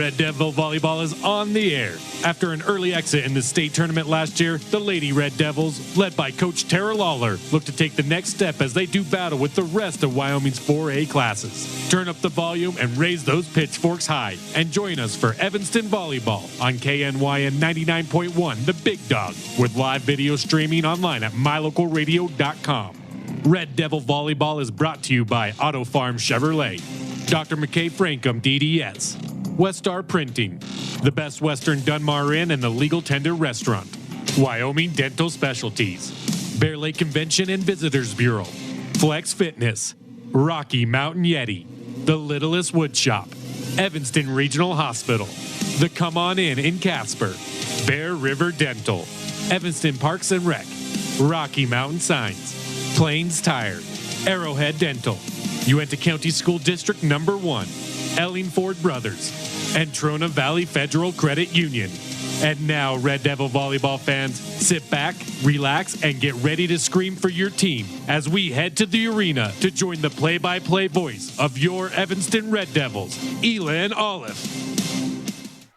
Red Devil Volleyball is on the air. After an early exit in the state tournament last year, the Lady Red Devils, led by Coach Tara Lawler, look to take the next step as they do battle with the rest of Wyoming's 4A classes. Turn up the volume and raise those pitchforks high. And join us for Evanston Volleyball on KNYN 99.1, The Big Dog, with live video streaming online at mylocalradio.com. Red Devil Volleyball is brought to you by Auto Farm Chevrolet, Dr. McKay Frankum DDS, Westar Printing, the Best Western Dunmar Inn and the Legal Tender Restaurant, Wyoming Dental Specialties, Bear Lake Convention and Visitors Bureau, Flex Fitness, Rocky Mountain Yeti, The Littlest Wood Shop, Evanston Regional Hospital, the Come On In Casper, Bear River Dental, Evanston Parks and Rec, Rocky Mountain Signs, Plains Tire, Arrowhead Dental, Uinta County School District Number 1, Ellingford Brothers, and Trona Valley Federal Credit Union. And now, Red Devil Volleyball fans, sit back, relax, and get ready to scream for your team as we head to the arena to join the play-by-play voice of your Evanston Red Devils, Elin Olive.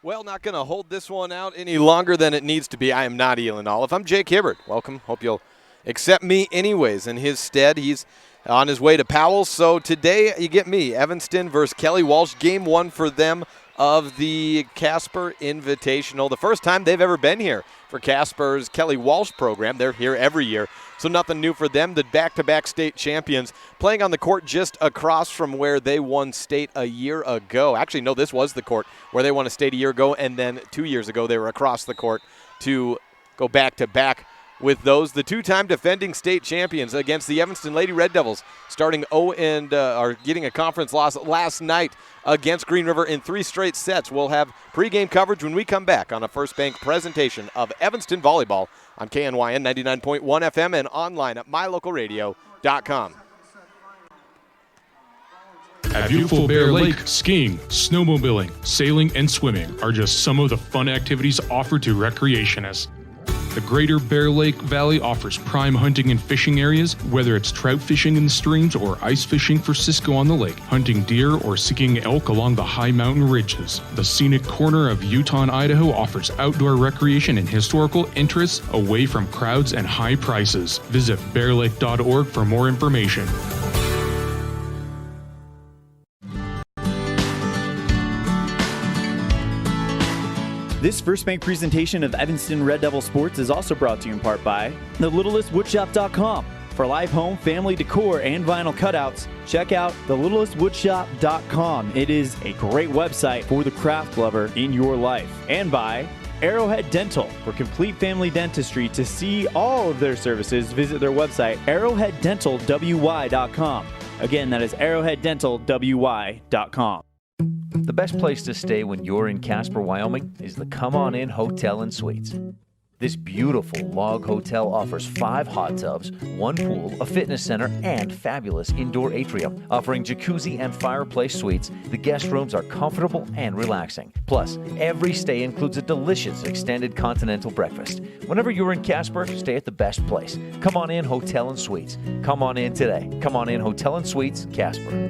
Well, not going to hold this one out any longer than it needs to be. I am not Elin Olive. I'm Jake Hibbert. Welcome. Hope you'll accept me anyways. In his stead, he's on his way to Powell. So today you get me, Evanston versus Kelly Walsh. Game 1 for them of the Casper Invitational. The first time they've ever been here for Casper's Kelly Walsh program. They're here every year, so nothing new for them. The back-to-back state champions playing on the court just across from where they won state a year ago. Actually, no, this was the court where they won a state a year ago, and then 2 years ago they were across the court to go back-to-back with those. The two-time defending state champions against the Evanston Lady Red Devils, starting 0 and are getting a conference loss last night against Green River in 3 straight sets. We'll have pregame coverage when we come back on a First Bank presentation of Evanston Volleyball on KNYN 99.1 FM and online at mylocalradio.com. At beautiful Bear Lake, skiing, snowmobiling, sailing, and swimming are just some of the fun activities offered to recreationists. The Greater Bear Lake Valley offers prime hunting and fishing areas, whether it's trout fishing in the streams or ice fishing for Cisco on the lake, hunting deer or seeking elk along the high mountain ridges. The scenic corner of Utah and Idaho offers outdoor recreation and historical interests away from crowds and high prices. Visit bearlake.org for more information. This First Bank presentation of Evanston Red Devil Sports is also brought to you in part by thelittlestwoodshop.com. For live home, family decor, and vinyl cutouts, check out thelittlestwoodshop.com. It is a great website for the craft lover in your life. And by Arrowhead Dental. For complete family dentistry, to see all of their services, visit their website, arrowheaddentalwy.com. Again, that is arrowheaddentalwy.com. The best place to stay when you're in Casper, Wyoming is the Come On In Hotel and Suites. This beautiful log hotel offers 5 hot tubs, 1 pool, a fitness center, and fabulous indoor atrium. Offering jacuzzi and fireplace suites, the guest rooms are comfortable and relaxing. Plus, every stay includes a delicious extended continental breakfast. Whenever you're in Casper, stay at the best place. Come On In Hotel and Suites. Come on in today. Come On In Hotel and Suites, Casper.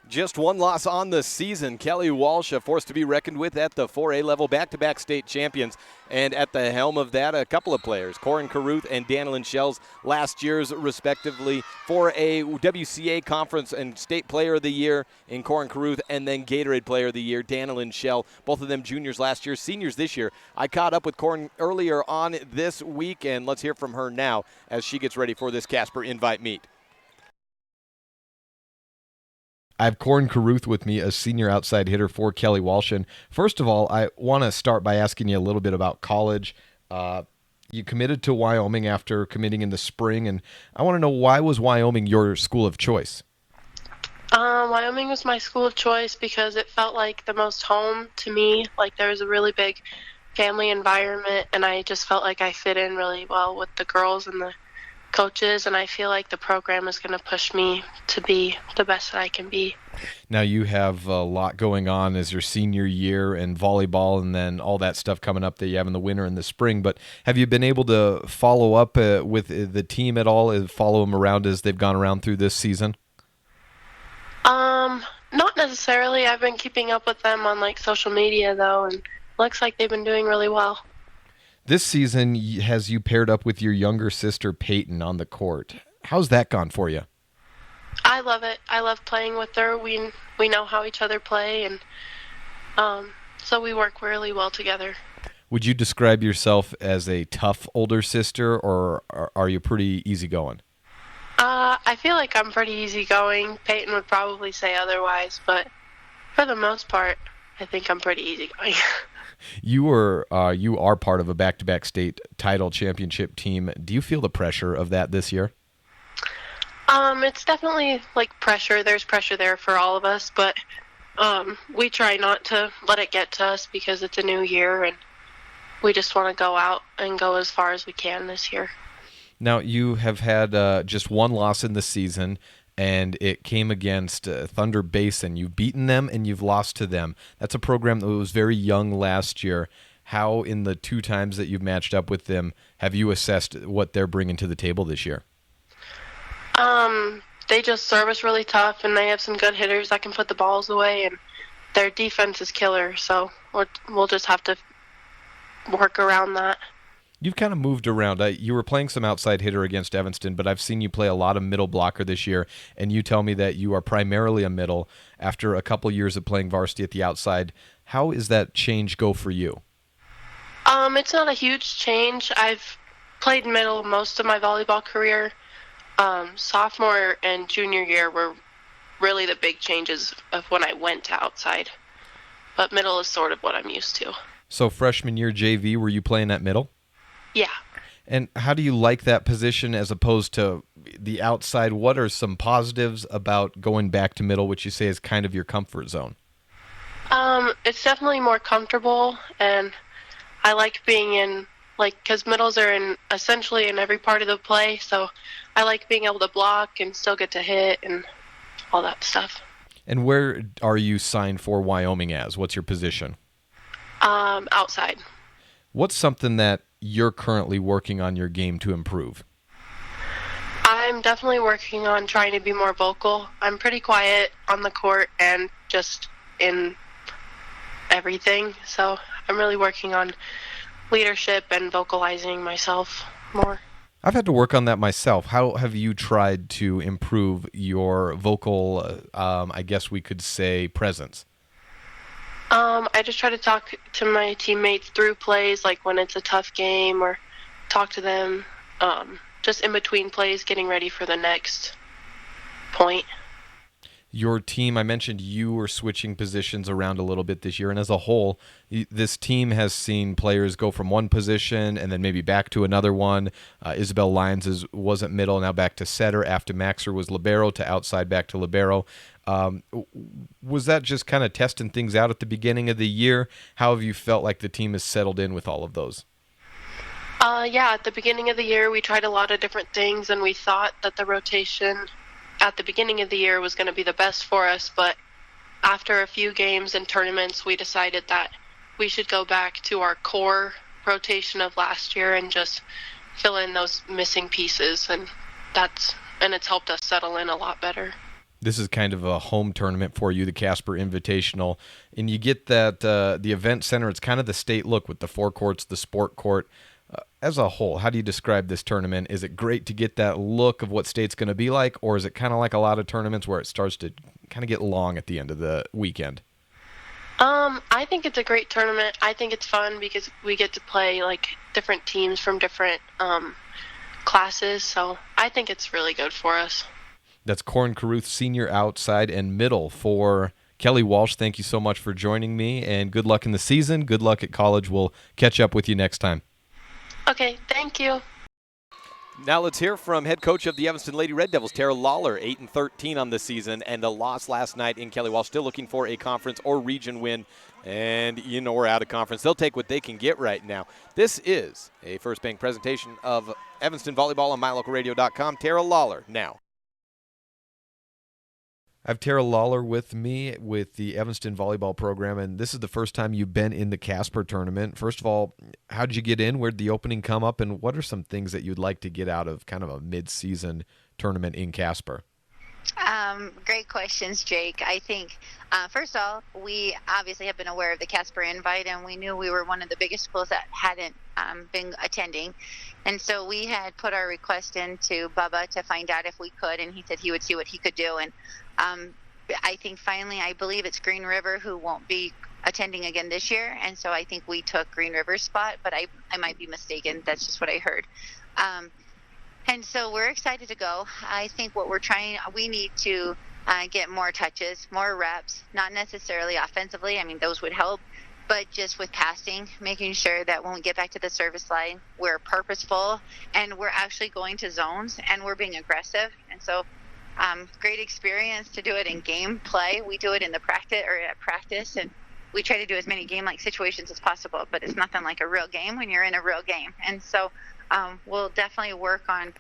Just one loss on the season. Kelly Walsh, a force to be reckoned with at the 4A level, back-to-back state champions. And at the helm of that, a couple of players, Corin Carruth and Danilyn Shells, last year's respectively, 4A WCA Conference and State Player of the Year in Corin Carruth, and then Gatorade Player of the Year, Danilyn Shell. Both of them juniors last year, seniors this year. I caught up with Corin earlier on this week, and let's hear from her now as she gets ready for this Casper Invite meet. I have Corin Carruth with me, a senior outside hitter for Kelly Walsh. And first of all, I want to start by asking you a little bit about college. You committed to Wyoming after committing in the spring, and I want to know, why was Wyoming your school of choice? Wyoming was my school of choice because it felt like the most home to me. Like, there was a really big family environment, and I just felt like I fit in really well with the girls and the coaches, and I feel like the program is going to push me to be the best that I can be. Now, you have a lot going on as your senior year and volleyball and then all that stuff coming up that you have in the winter and the spring, but have you been able to follow up with the team at all, follow them around as they've gone around through this season? necessarily. I've been keeping up with them on like social media though, and looks like they've been doing really well. This season has you paired up with your younger sister Peyton on the court. How's that gone for you? I love it. I love playing with her. We know how each other play, and so we work really well together. Would you describe yourself as a tough older sister, or are you pretty easygoing? I feel like I'm pretty easygoing. Peyton would probably say otherwise, but for the most part, I think I'm pretty easygoing. You are part of a back-to-back state title championship team. Do you feel the pressure of that this year? It's definitely like pressure. There's pressure there for all of us, but we try not to let it get to us because it's a new year and we just want to go out and go as far as we can this year. Now, you have had just one loss in the season, and it came against Thunder Basin. You've beaten them and you've lost to them. That's a program that was very young last year. How, in the two times that you've matched up with them, have you assessed what they're bringing to the table this year? They just serve us really tough, and they have some good hitters that can put the balls away, and their defense is killer, so we'll just have to work around that. You've kind of moved around. You were playing some outside hitter against Evanston, but I've seen you play a lot of middle blocker this year, and you tell me that you are primarily a middle after a couple years of playing varsity at the outside. How is that change go for you? It's not a huge change. I've played middle most of my volleyball career. Sophomore and junior year were really the big changes of when I went to outside, but middle is sort of what I'm used to. So freshman year JV, were you playing at middle? Yeah. And how do you like that position as opposed to the outside? What are some positives about going back to middle, which you say is kind of your comfort zone? It's definitely more comfortable, and I like being in, because middles are essentially in every part of the play, so I like being able to block and still get to hit and all that stuff. And where are you signed for Wyoming as? What's your position? Outside. What's something that you're currently working on your game to improve? I'm definitely working on trying to be more vocal. I'm pretty quiet on the court and just in everything, so I'm really working on leadership and vocalizing myself more. I've had to work on that myself. How have you tried to improve your vocal, I guess we could say, presence? I just try to talk to my teammates through plays, like when it's a tough game, or talk to them just in between plays, getting ready for the next point. Your team, I mentioned you were switching positions around a little bit this year, and as a whole, this team has seen players go from one position and then maybe back to another one. Isabel Lyons wasn't middle, now back to setter. After Maxer was libero, to outside, back to libero. Was that just kind of testing things out at the beginning of the year? How have you felt like the team has settled in with all of those? Yeah, at the beginning of the year, we tried a lot of different things, and we thought that the rotation at the beginning of the year was going to be the best for us, but after a few games and tournaments, we decided that we should go back to our core rotation of last year and just fill in those missing pieces, and it's helped us settle in a lot better. This is kind of a home tournament for you, the Casper Invitational, and you get that the event center. It's kind of the state look with the four courts, the sport court. As a whole, how do you describe this tournament? Is it great to get that look of what state's going to be like, or is it kind of like a lot of tournaments where it starts to kind of get long at the end of the weekend? I think it's a great tournament. I think it's fun because we get to play like different teams from different classes, so I think it's really good for us. That's Corin Carruth, senior outside and middle for Kelly Walsh. Thank you so much for joining me, and good luck in the season. Good luck at college. We'll catch up with you next time. Okay, thank you. Now let's hear from head coach of the Evanston Lady Red Devils, Tara Lawler, 8-13 on the season, and a loss last night in Kelly Walsh. Still looking for a conference or region win, and we're out of conference. They'll take what they can get right now. This is a First Bank presentation of Evanston Volleyball on MyLocalRadio.com. Tara Lawler now. I have Tara Lawler with me with the Evanston Volleyball program, and this is the first time you've been in the Casper tournament. First of all, how did you get in? Where did the opening come up, and what are some things that you'd like to get out of kind of a mid-season tournament in Casper? Great questions, Jake. I think, first of all, we obviously have been aware of the Casper invite, and we knew we were one of the biggest schools that hadn't been attending. And so we had put our request into Bubba to find out if we could, and he said he would see what he could do. And I think finally, I believe it's Green River who won't be attending again this year, and so I think we took Green River's spot, but I might be mistaken. That's just what I heard. And so we're excited to go. I think what we need to get more touches, more reps, not necessarily offensively. I mean, those would help, but just with passing, making sure that when we get back to the service line, we're purposeful and we're actually going to zones and we're being aggressive. And so great experience to do it in game play. We do it in the practice, and we try to do as many game-like situations as possible, but it's nothing like a real game when you're in a real game. And so we'll definitely work on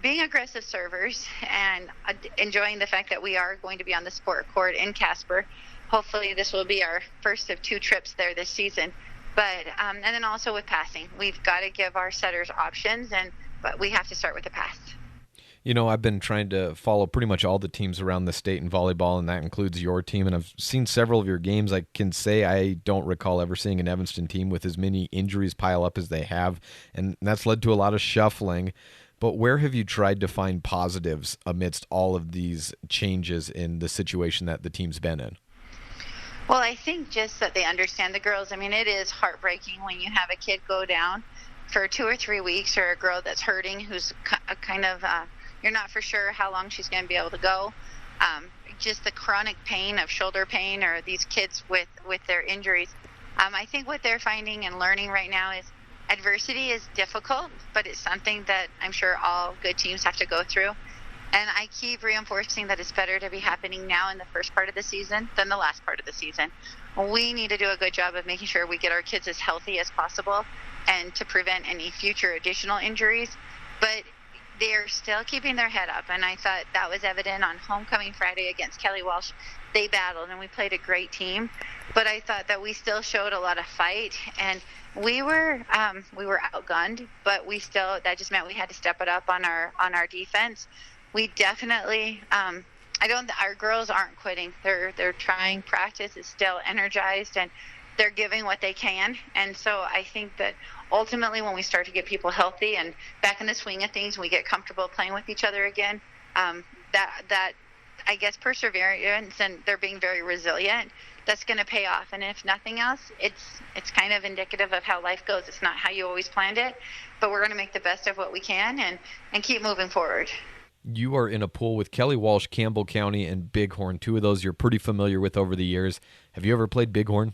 being aggressive servers and enjoying the fact that we are going to be on the sport court in Casper. Hopefully this will be our first of 2 trips there this season. But and then also with passing, we've got to give our setters options, but we have to start with the pass. You know, I've been trying to follow pretty much all the teams around the state in volleyball, and that includes your team, and I've seen several of your games. I can say I don't recall ever seeing an Evanston team with as many injuries pile up as they have, and that's led to a lot of shuffling. But where have you tried to find positives amidst all of these changes in the situation that the team's been in? Well, I think just that they understand the girls. I mean, it is heartbreaking when you have a kid go down for 2 or 3 weeks, or a girl that's hurting who's kind of you're not for sure how long she's going to be able to go. Just the chronic pain of shoulder pain, or these kids with their injuries. I think what they're finding and learning right now is adversity is difficult, but it's something that I'm sure all good teams have to go through. And I keep reinforcing that it's better to be happening now in the first part of the season than the last part of the season. We need to do a good job of making sure we get our kids as healthy as possible and to prevent any future additional injuries. But they're still keeping their head up, and I thought that was evident on homecoming Friday against Kelly Walsh. They battled, and we played a great team, but I thought that we still showed a lot of fight, and we were outgunned, but that just meant we had to step it up on our defense. We definitely our girls aren't quitting. They're trying. Practice is still energized, and they're giving what they can. And so I think that ultimately when we start to get people healthy and back in the swing of things, we get comfortable playing with each other again, that I guess perseverance, and they're being very resilient, that's going to pay off. And if nothing else, it's kind of indicative of how life goes. It's not how you always planned it, but we're going to make the best of what we can and keep moving forward. You are in a pool with Kelly Walsh, Campbell County, and Bighorn. 2 of those you're pretty familiar with over the years. Have you ever played Bighorn?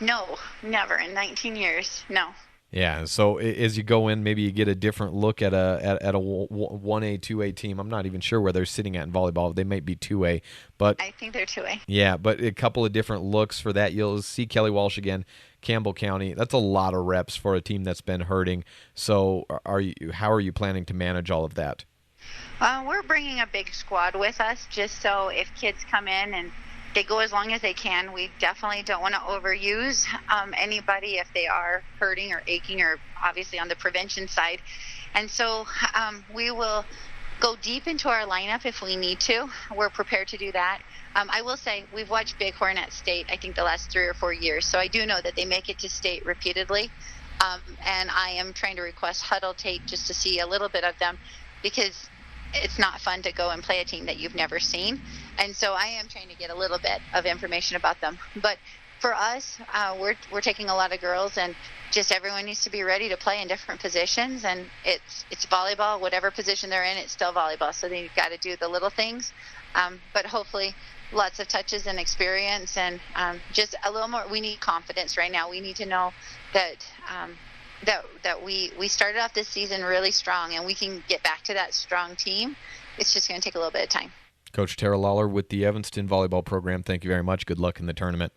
No, never in 19 years. No. Yeah, so as you go in, maybe you get a different look at a 1A, 2A team. I'm not even sure where they're sitting at in volleyball. They might be 2A, but I think they're 2A. Yeah, but a couple of different looks for that. You'll see Kelly Walsh again, Campbell County. That's a lot of reps for a team that's been hurting. So, how are you planning to manage all of that? We're bringing a big squad with us, just so if kids come in and they go as long as they can. We definitely don't want to overuse anybody if they are hurting or aching, or obviously on the prevention side. And so we will go deep into our lineup if we need to. We're prepared to do that. I will say we've watched Bighorn at state, I think, the last 3 or 4 years. So I do know that they make it to state repeatedly. And I am trying to request huddle tape just to see a little bit of them, because it's not fun to go and play a team that you've never seen. And so I am trying to get a little bit of information about them. But for us, we're taking a lot of girls, and just everyone needs to be ready to play in different positions. And it's volleyball. Whatever position they're in, it's still volleyball. So they've got to do the little things. But hopefully lots of touches and experience, and just a little more. We need confidence right now. We need to know that that we started off this season really strong, and we can get back to that strong team. It's just going to take a little bit of time. Coach Tara Lawler with the Evanston volleyball program, thank you very much. Good luck in the tournament.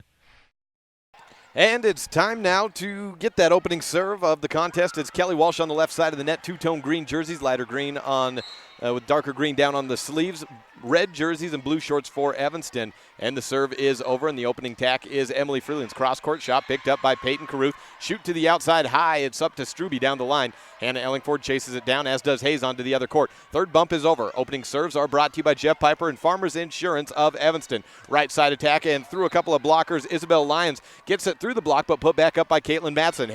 And it's time now to get that opening serve of the contest. It's Kelly Walsh on the left side of the net, 2-tone green jerseys, lighter green on with darker green down on the sleeves. red jerseys and blue shorts for Evanston. And the serve is over, and the opening tack is Emily Freeland's cross-court shot picked up by Peyton Caruth. Shoot to the outside high. It's up to Struby down the line. Hannah Ellingford chases it down, as does Hayes onto the other court. Third bump is over. Opening serves are brought to you by Jeff Piper and Farmers Insurance of Evanston. Right side attack and through a couple of blockers. Isabel Lyons gets it through the block, but put back up by Caitlin Matson.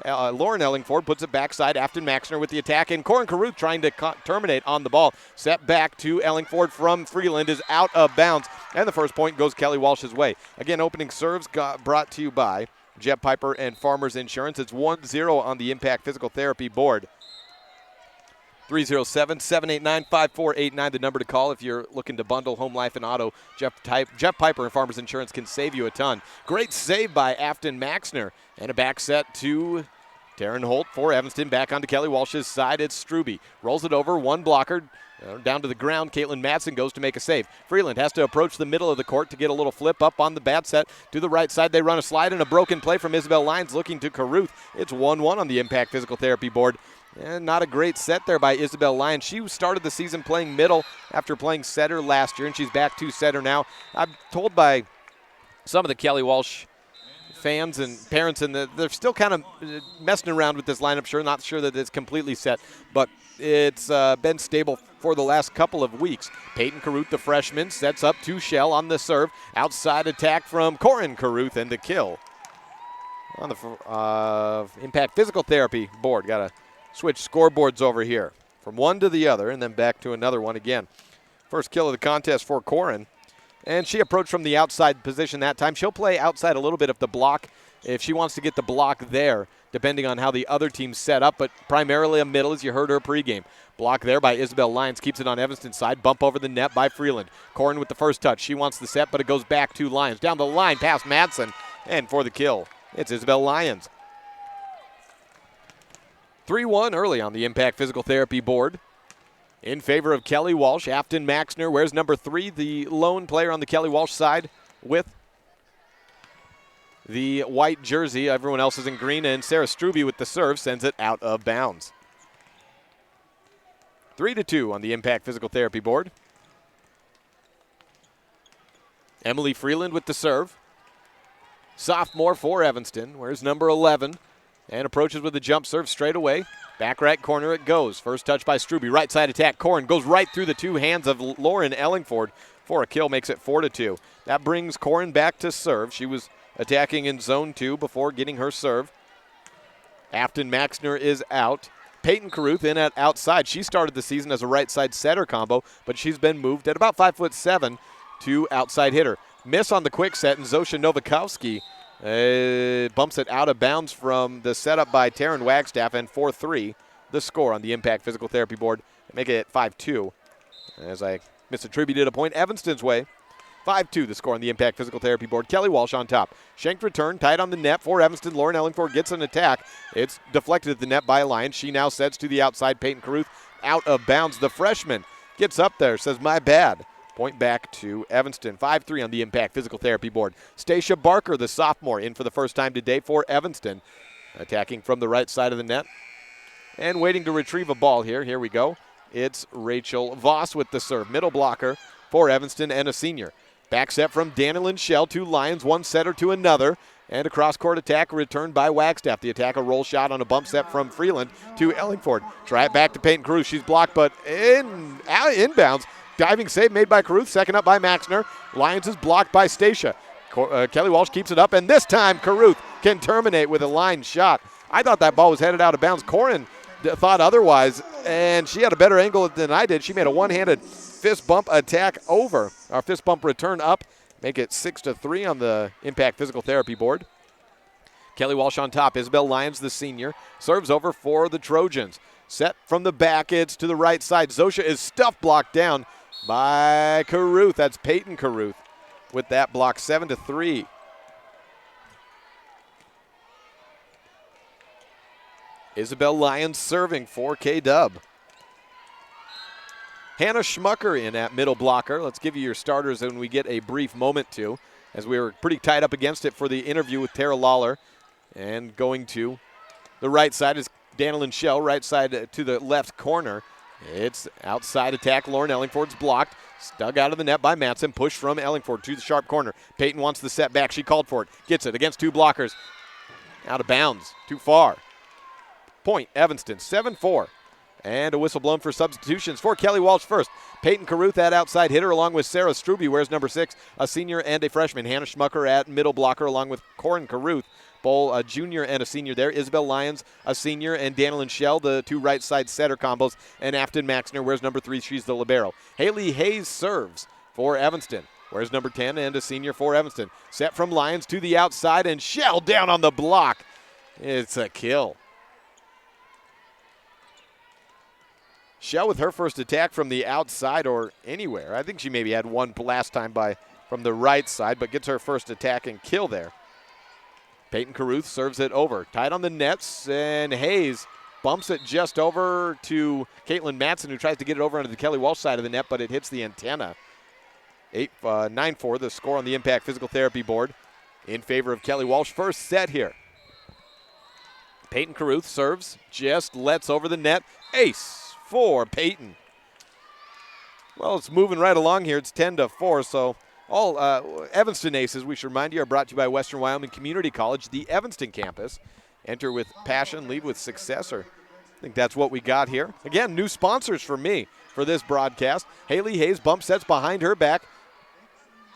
Lauren Ellingford puts it backside. Afton Maxner with the attack, and Corin Caruth trying to terminate on the ball. Set back to Ellingford from Freeland is out of bounds, and the first point goes Kelly Walsh's way. Again, opening serves brought to you by Jeff Piper and Farmers Insurance. It's 1-0 on the Impact Physical Therapy board. 307-789-5489, the number to call if you're looking to bundle home, life, and auto. Jeff Piper and Farmers Insurance can save you a ton. Great save by Afton Maxner, and a back set to Taryn Holt for Evanston. Back onto Kelly Walsh's side. It's Struby. Rolls it over, one blocker. Down to the ground, Caitlin Matson goes to make a save. Freeland has to approach the middle of the court to get a little flip up on the bad set. To the right side, they run a slide and a broken play from Isabel Lyons looking to Caruth. It's 1-1 on the Impact Physical Therapy board. And not a great set there by Isabel Lyons. She started the season playing middle after playing setter last year, and she's back to setter now. I'm told by some of the Kelly Walsh fans and parents, and they're still kind of messing around with this lineup. Not sure that it's completely set, but it's been stable for the last couple of weeks. Peyton Caruth, the freshman, sets up to Shell on the serve. Outside attack from Corin Caruth, and the kill on the Impact Physical Therapy board. Got to switch scoreboards over here from one to the other and then back to another one again. First kill of the contest for Corin. And she approached from the outside position that time. She'll play outside a little bit if she wants to get the block there, depending on how the other team's set up, but primarily a middle, as you heard her pregame. Block there by Isabel Lyons, keeps it on Evanston's side. Bump over the net by Freeland. Corin with the first touch. She wants the set, but it goes back to Lyons. Down the line past Madsen, and for the kill, it's Isabel Lyons. 3-1 early on the Impact Physical Therapy board in favor of Kelly Walsh. Afton Maxner wears number 3, the lone player on the Kelly Walsh side with the white jersey. Everyone else is in green, and Sarah Struby with the serve sends it out of bounds. 3-2 on the Impact Physical Therapy board. Emily Freeland with the serve. Sophomore for Evanston, wears number 11. And approaches with a jump serve straight away. Back right corner it goes. First touch by Struby. Right side attack. Corin goes right through the two hands of Lauren Ellingford for a kill. Makes it 4-2. That brings Corin back to serve. She was attacking in zone 2 before getting her serve. Afton Maxner is out. Peyton Caruth in at outside. She started the season as a right side setter combo, but she's been moved at about 5'7" to outside hitter. Miss on the quick set, and Zosha Novikowski bumps it out of bounds from the setup by Taryn Wagstaff, and 4-3 the score on the Impact Physical Therapy board. Make it 5-2 as I misattributed a point Evanston's way. 5-2 the score on the Impact Physical Therapy board. Kelly Walsh on top. Shanked return, tight on the net for Evanston. Lauren Ellingford gets an attack. It's deflected at the net by Lyons. She now sets to the outside. Peyton Caruth out of bounds. The freshman gets up there, says, my bad. Point back to Evanston. 5-3 on the Impact Physical Therapy board. Stacia Barker, the sophomore, in for the first time today for Evanston. Attacking from the right side of the net. And waiting to retrieve a ball here. Here we go. It's Rachel Voss with the serve. Middle blocker for Evanston and a senior. Back set from Danilyn Shell to Lyons. One setter to another. And a cross-court attack returned by Wagstaff. The attack, a roll shot on a bump set from Freeland to Ellingford. Try it back to Peyton Caruth. She's blocked, but inbounds. Diving save made by Caruth, second up by Maxner. Lyons is blocked by Stacia. Kelly Walsh keeps it up, and this time Caruth can terminate with a line shot. I thought that ball was headed out of bounds. Corin thought otherwise, and she had a better angle than I did. She made a one-handed fist bump attack over, or fist bump return up, make it 6-3 on the Impact Physical Therapy board. Kelly Walsh on top. Isabel Lyons, the senior, serves over for the Trojans. Set from the back, it's to the right side. Zosha is stuffed, blocked down by Caruth. That's Peyton Caruth with that block. 7-3. Isabel Lyons serving for K-Dub. Hannah Schmucker in at middle blocker. Let's give you your starters when we get a brief moment to, as we were pretty tied up against it for the interview with Tara Lawler. And going to the right side is Danilyn Shell, right side to the left corner. It's outside attack. Lauren Ellingford's blocked. Dug out of the net by Matson. Push from Ellingford to the sharp corner. Peyton wants the set back. She called for it. Gets it against two blockers. Out of bounds. Too far. Point, Evanston, 7-4. And a whistle blown for substitutions for Kelly Walsh first. Peyton Caruth, that outside hitter, along with Sarah Struby, wears number 6, a senior and a freshman. Hannah Schmucker at middle blocker, along with Corin Caruth, both a junior and a senior there. Isabel Lyons, a senior, and Danilyn Shell, the two right side setter combos. And Afton Maxner wears number 3. She's the libero. Haley Hayes serves for Evanston. Wears number 10 and a senior for Evanston. Set from Lyons to the outside, and Shell down on the block. It's a kill. Shell with her first attack from the outside or anywhere. I think she maybe had one last time from the right side, but gets her first attack and kill there. Peyton Caruth serves it over. Tied on the nets, and Hayes bumps it just over to Caitlin Matson, who tries to get it over onto the Kelly Walsh side of the net, but it hits the antenna. 9-4, the score on the Impact Physical Therapy board in favor of Kelly Walsh. First set here. Peyton Caruth serves, just lets over the net. Ace for Peyton. Well, it's moving right along here. It's 10-4, so all Evanston aces, we should remind you, are brought to you by Western Wyoming Community College, the Evanston campus. Enter with passion, lead with success, or I think that's what we got here. Again, new sponsors for me for this broadcast. Haley Hayes bump sets behind her back.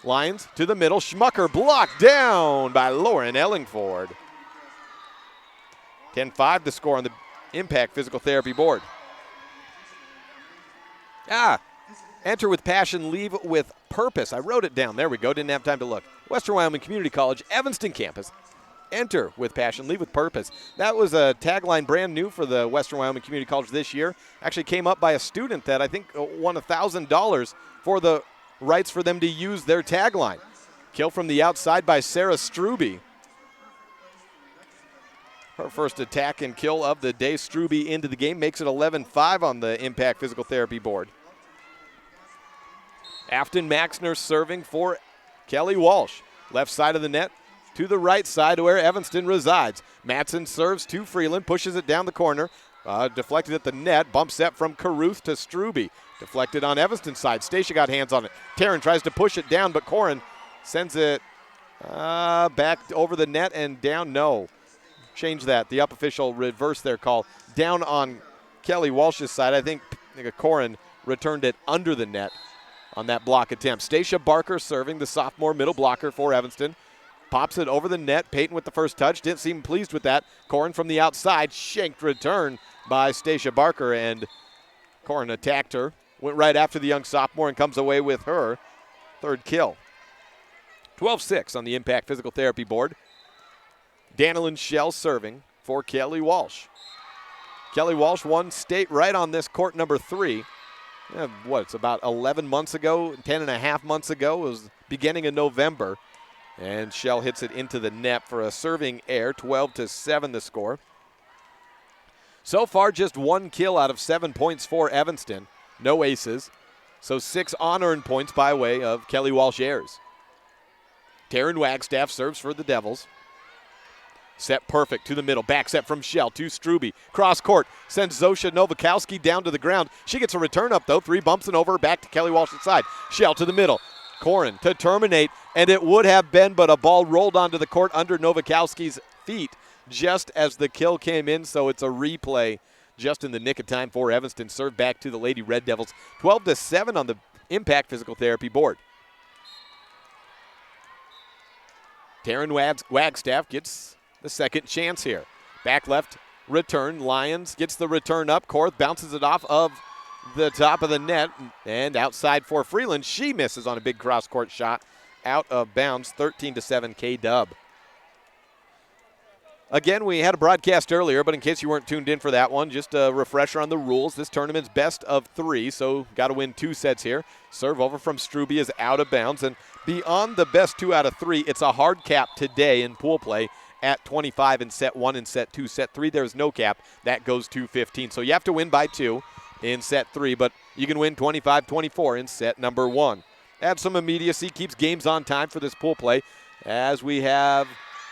Lyons to the middle. Schmucker blocked down by Lauren Ellingford. 10-5 the score on the Impact Physical Therapy board. Enter with passion, leave with purpose. I wrote it down. There we go. Didn't have time to look. Western Wyoming Community College, Evanston campus. Enter with passion, leave with purpose. That was a tagline brand new for the Western Wyoming Community College this year. Actually came up by a student that I think won $1,000 for the rights for them to use their tagline. Kill from the outside by Sarah Struby. Her first attack and kill of the day. Struby into the game makes it 11-5 on the Impact Physical Therapy board. Afton Maxner serving for Kelly Walsh. Left side of the net to the right side where Evanston resides. Matson serves to Freeland, pushes it down the corner. Deflected at the net. Bump set from Caruth to Struby. Deflected on Evanston's side. Stacia got hands on it. Taryn tries to push it down, but Corin sends it back over the net and down. No. Change that. The up official reversed their call. Down on Kelly Walsh's side. I think Corin returned it under the net on that block attempt. Stacia Barker serving, the sophomore middle blocker for Evanston. Pops it over the net. Peyton with the first touch. Didn't seem pleased with that. Corin from the outside. Shanked return by Stacia Barker, and Corin attacked her. Went right after the young sophomore and comes away with her third kill. 12-6 on the Impact Physical Therapy board. Danilyn Shell serving for Kelly Walsh. Kelly Walsh won state right on this court number 3. It's about 11 months ago, 10 and a half months ago. It was beginning of November. And Shell hits it into the net for a serving error. 12-7 the score. So far, just 1 kill out of 7 points for Evanston. No aces. So 6 unearned points by way of Kelly Walsh errors. Taryn Wagstaff serves for the Devils. Set perfect to the middle. Back set from Shell to Struby. Cross court. Sends Zosha Novakowski down to the ground. She gets a return up, though. 3 bumps and over. Back to Kelly Walsh's side. Shell to the middle. Corin to terminate. And it would have been, but a ball rolled onto the court under Novakowski's feet just as the kill came in. So it's a replay just in the nick of time for Evanston. Served back to the Lady Red Devils. 12-7 on the Impact Physical Therapy board. Taryn Wagstaff gets the second chance here. Back left return. Lyons gets the return up. Korth bounces it off of the top of the net and outside for Freeland. She misses on a big cross-court shot. Out of bounds. 13-7 K-Dub. Again, we had a broadcast earlier, but in case you weren't tuned in for that one, just a refresher on the rules. This tournament's best of 3, so got to win 2 sets here. Serve over from Struby is out of bounds. And beyond the best 2 out of 3, it's a hard cap today in pool play at 25 in set 1 and set 2. Set 3, there's no cap. That goes to 15. So you have to win by 2 in set 3, but you can win 25-24 in set number 1. Adds some immediacy, keeps games on time for this pool play as we have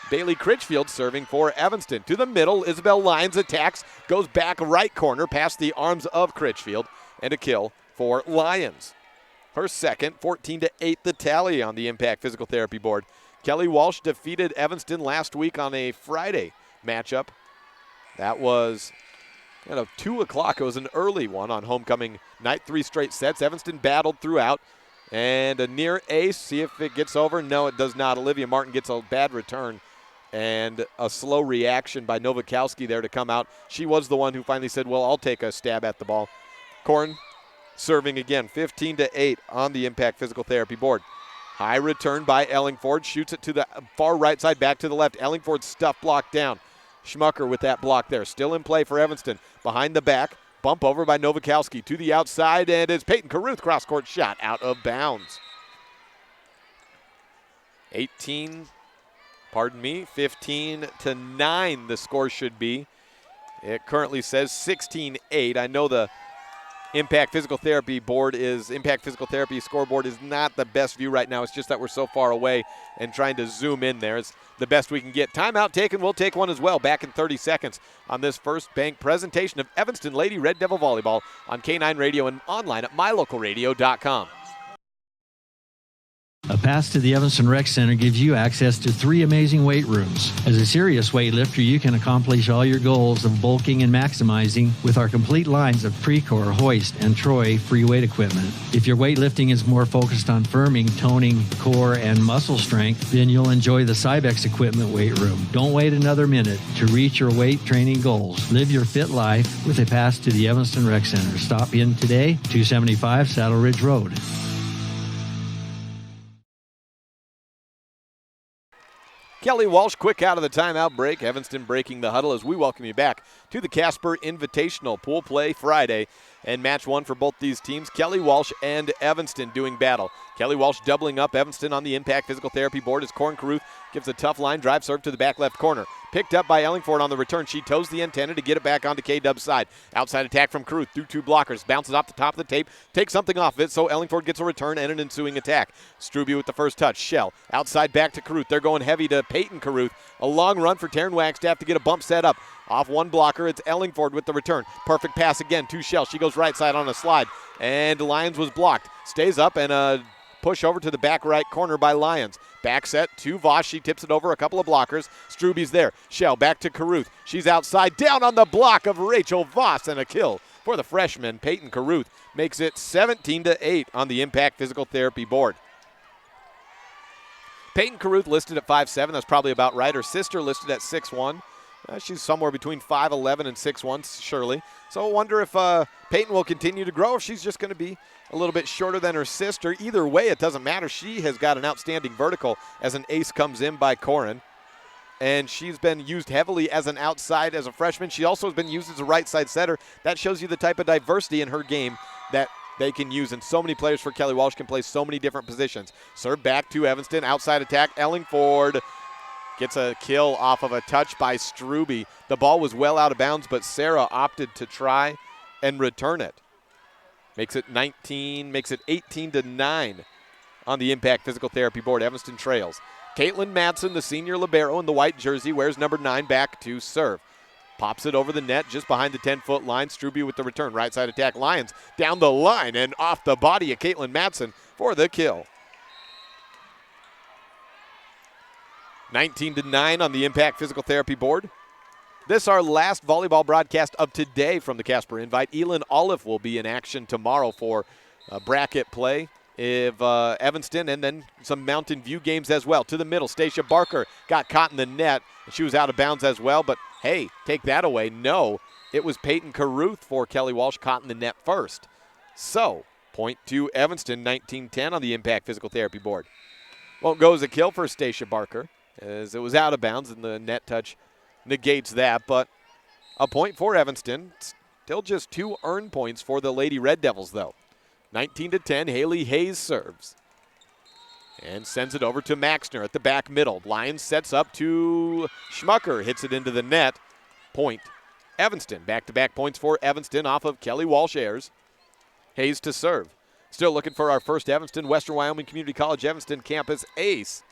Bailey Critchfield serving for Evanston. To the middle, Isabel Lyons attacks, goes back right corner past the arms of Critchfield, and a kill for Lyons. her second. 14-8 the tally on the Impact Physical Therapy board. Kelly Walsh defeated Evanston last week on a Friday matchup. That was at 2 o'clock. It was an early one on homecoming night, 3 straight sets. Evanston battled throughout. And a near ace, see if it gets over. No, it does not. Olivia Martin gets a bad return and a slow reaction by Nowakowski there to come out. She was the one who finally said, well, I'll take a stab at the ball. Corn serving again, 15-8 on the Impact Physical Therapy board. High return by Ellingford, shoots it to the far right side, back to the left. Ellingford's stuff blocked down. Schmucker with that block there. Still in play for Evanston. Behind the back. Bump over by Nowakowski to the outside, and it's Peyton Caruth, cross-court shot out of bounds. 15-9 the score should be. It currently says 16-8. I know the Impact Physical Therapy scoreboard is not the best view right now. It's just that we're so far away and trying to zoom in there. It's the best we can get. Timeout taken. We'll take one as well. Back in 30 seconds on this First Bank presentation of Evanston Lady Red Devil Volleyball on K9 Radio and online at mylocalradio.com. A pass to the Evanston Rec Center gives you access to 3 amazing weight rooms. As a serious weightlifter, you can accomplish all your goals of bulking and maximizing with our complete lines of Precor, Hoist, and Troy free weight equipment. If your weightlifting is more focused on firming, toning, core, and muscle strength, then you'll enjoy the Cybex equipment weight room. Don't wait another minute to reach your weight training goals. Live your fit life with a pass to the Evanston Rec Center. Stop in today, 275 Saddle Ridge Road. Kelly Walsh quick out of the timeout break. Evanston breaking the huddle as we welcome you back to the Casper Invitational Pool Play Friday. And match 1 for both these teams, Kelly Walsh and Evanston doing battle. Kelly Walsh doubling up Evanston on the Impact Physical Therapy board as Corn Caruth gives a tough line drive serve to the back left corner. Picked up by Ellingford on the return. She toes the antenna to get it back onto K-Dub's side. Outside attack from Caruth through 2 blockers. Bounces off the top of the tape. Takes something off of it, so Ellingford gets a return and an ensuing attack. Struby with the first touch. Shell. Outside back to Caruth. They're going heavy to Peyton Caruth. A long run for Taryn Wagstaff to get a bump set up. Off one blocker, it's Ellingford with the return. Perfect pass again to Shell. She goes right side on a slide. And Lyons was blocked. Stays up and a push over to the back right corner by Lyons. Back set to Voss. She tips it over a couple of blockers. Struby's there. Shell back to Caruth. She's outside. Down on the block of Rachel Voss and a kill for the freshman. Peyton Caruth makes it 17-8 on the Impact Physical Therapy board. Peyton Caruth listed at 5'7". That's probably about right. Her sister listed at 6'1". She's somewhere between 5'11 and 6'1", surely. So I wonder if Peyton will continue to grow, or if she's just going to be a little bit shorter than her sister. Either way, it doesn't matter. She has got an outstanding vertical as an ace comes in by Corin. And she's been used heavily as an outside as a freshman. She also has been used as a right side setter. That shows you the type of diversity in her game that they can use. And so many players for Kelly Walsh can play so many different positions. Serve back to Evanston. Outside attack. Ellingford gets a kill off of a touch by Struby. The ball was well out of bounds, but Sarah opted to try and return it. Makes it 18-9 on the Impact Physical Therapy board. Evanston trails. Caitlin Madsen, the senior libero in the white jersey, wears number 9 back to serve. Pops it over the net just behind the 10-foot line. Struby with the return. Right side attack. Lyons down the line and off the body of Caitlin Madsen for the kill. 19-9 on the Impact Physical Therapy board. This our last volleyball broadcast of today from the Casper Invite. Elin Olive will be in action tomorrow for bracket play. If Evanston and then some Mountain View games as well. To the middle, Stacia Barker got caught in the net. She was out of bounds as well, but hey, take that away. No, it was Peyton Caruth for Kelly Walsh caught in the net first. So, point to Evanston, 19-10 on the Impact Physical Therapy board. Won't go as a kill for Stacia Barker, as it was out of bounds and the net touch negates that, but a point for Evanston. Still just 2 earned points for the Lady Red Devils, though. 19-10, Haley Hayes serves and sends it over to Maxner at the back middle. Lyons sets up to Schmucker, hits it into the net. Point Evanston. Back-to-back points for Evanston off of Kelly Walsh airs. Hayes to serve. Still looking for our first Evanston, Western Wyoming Community College Evanston campus ace.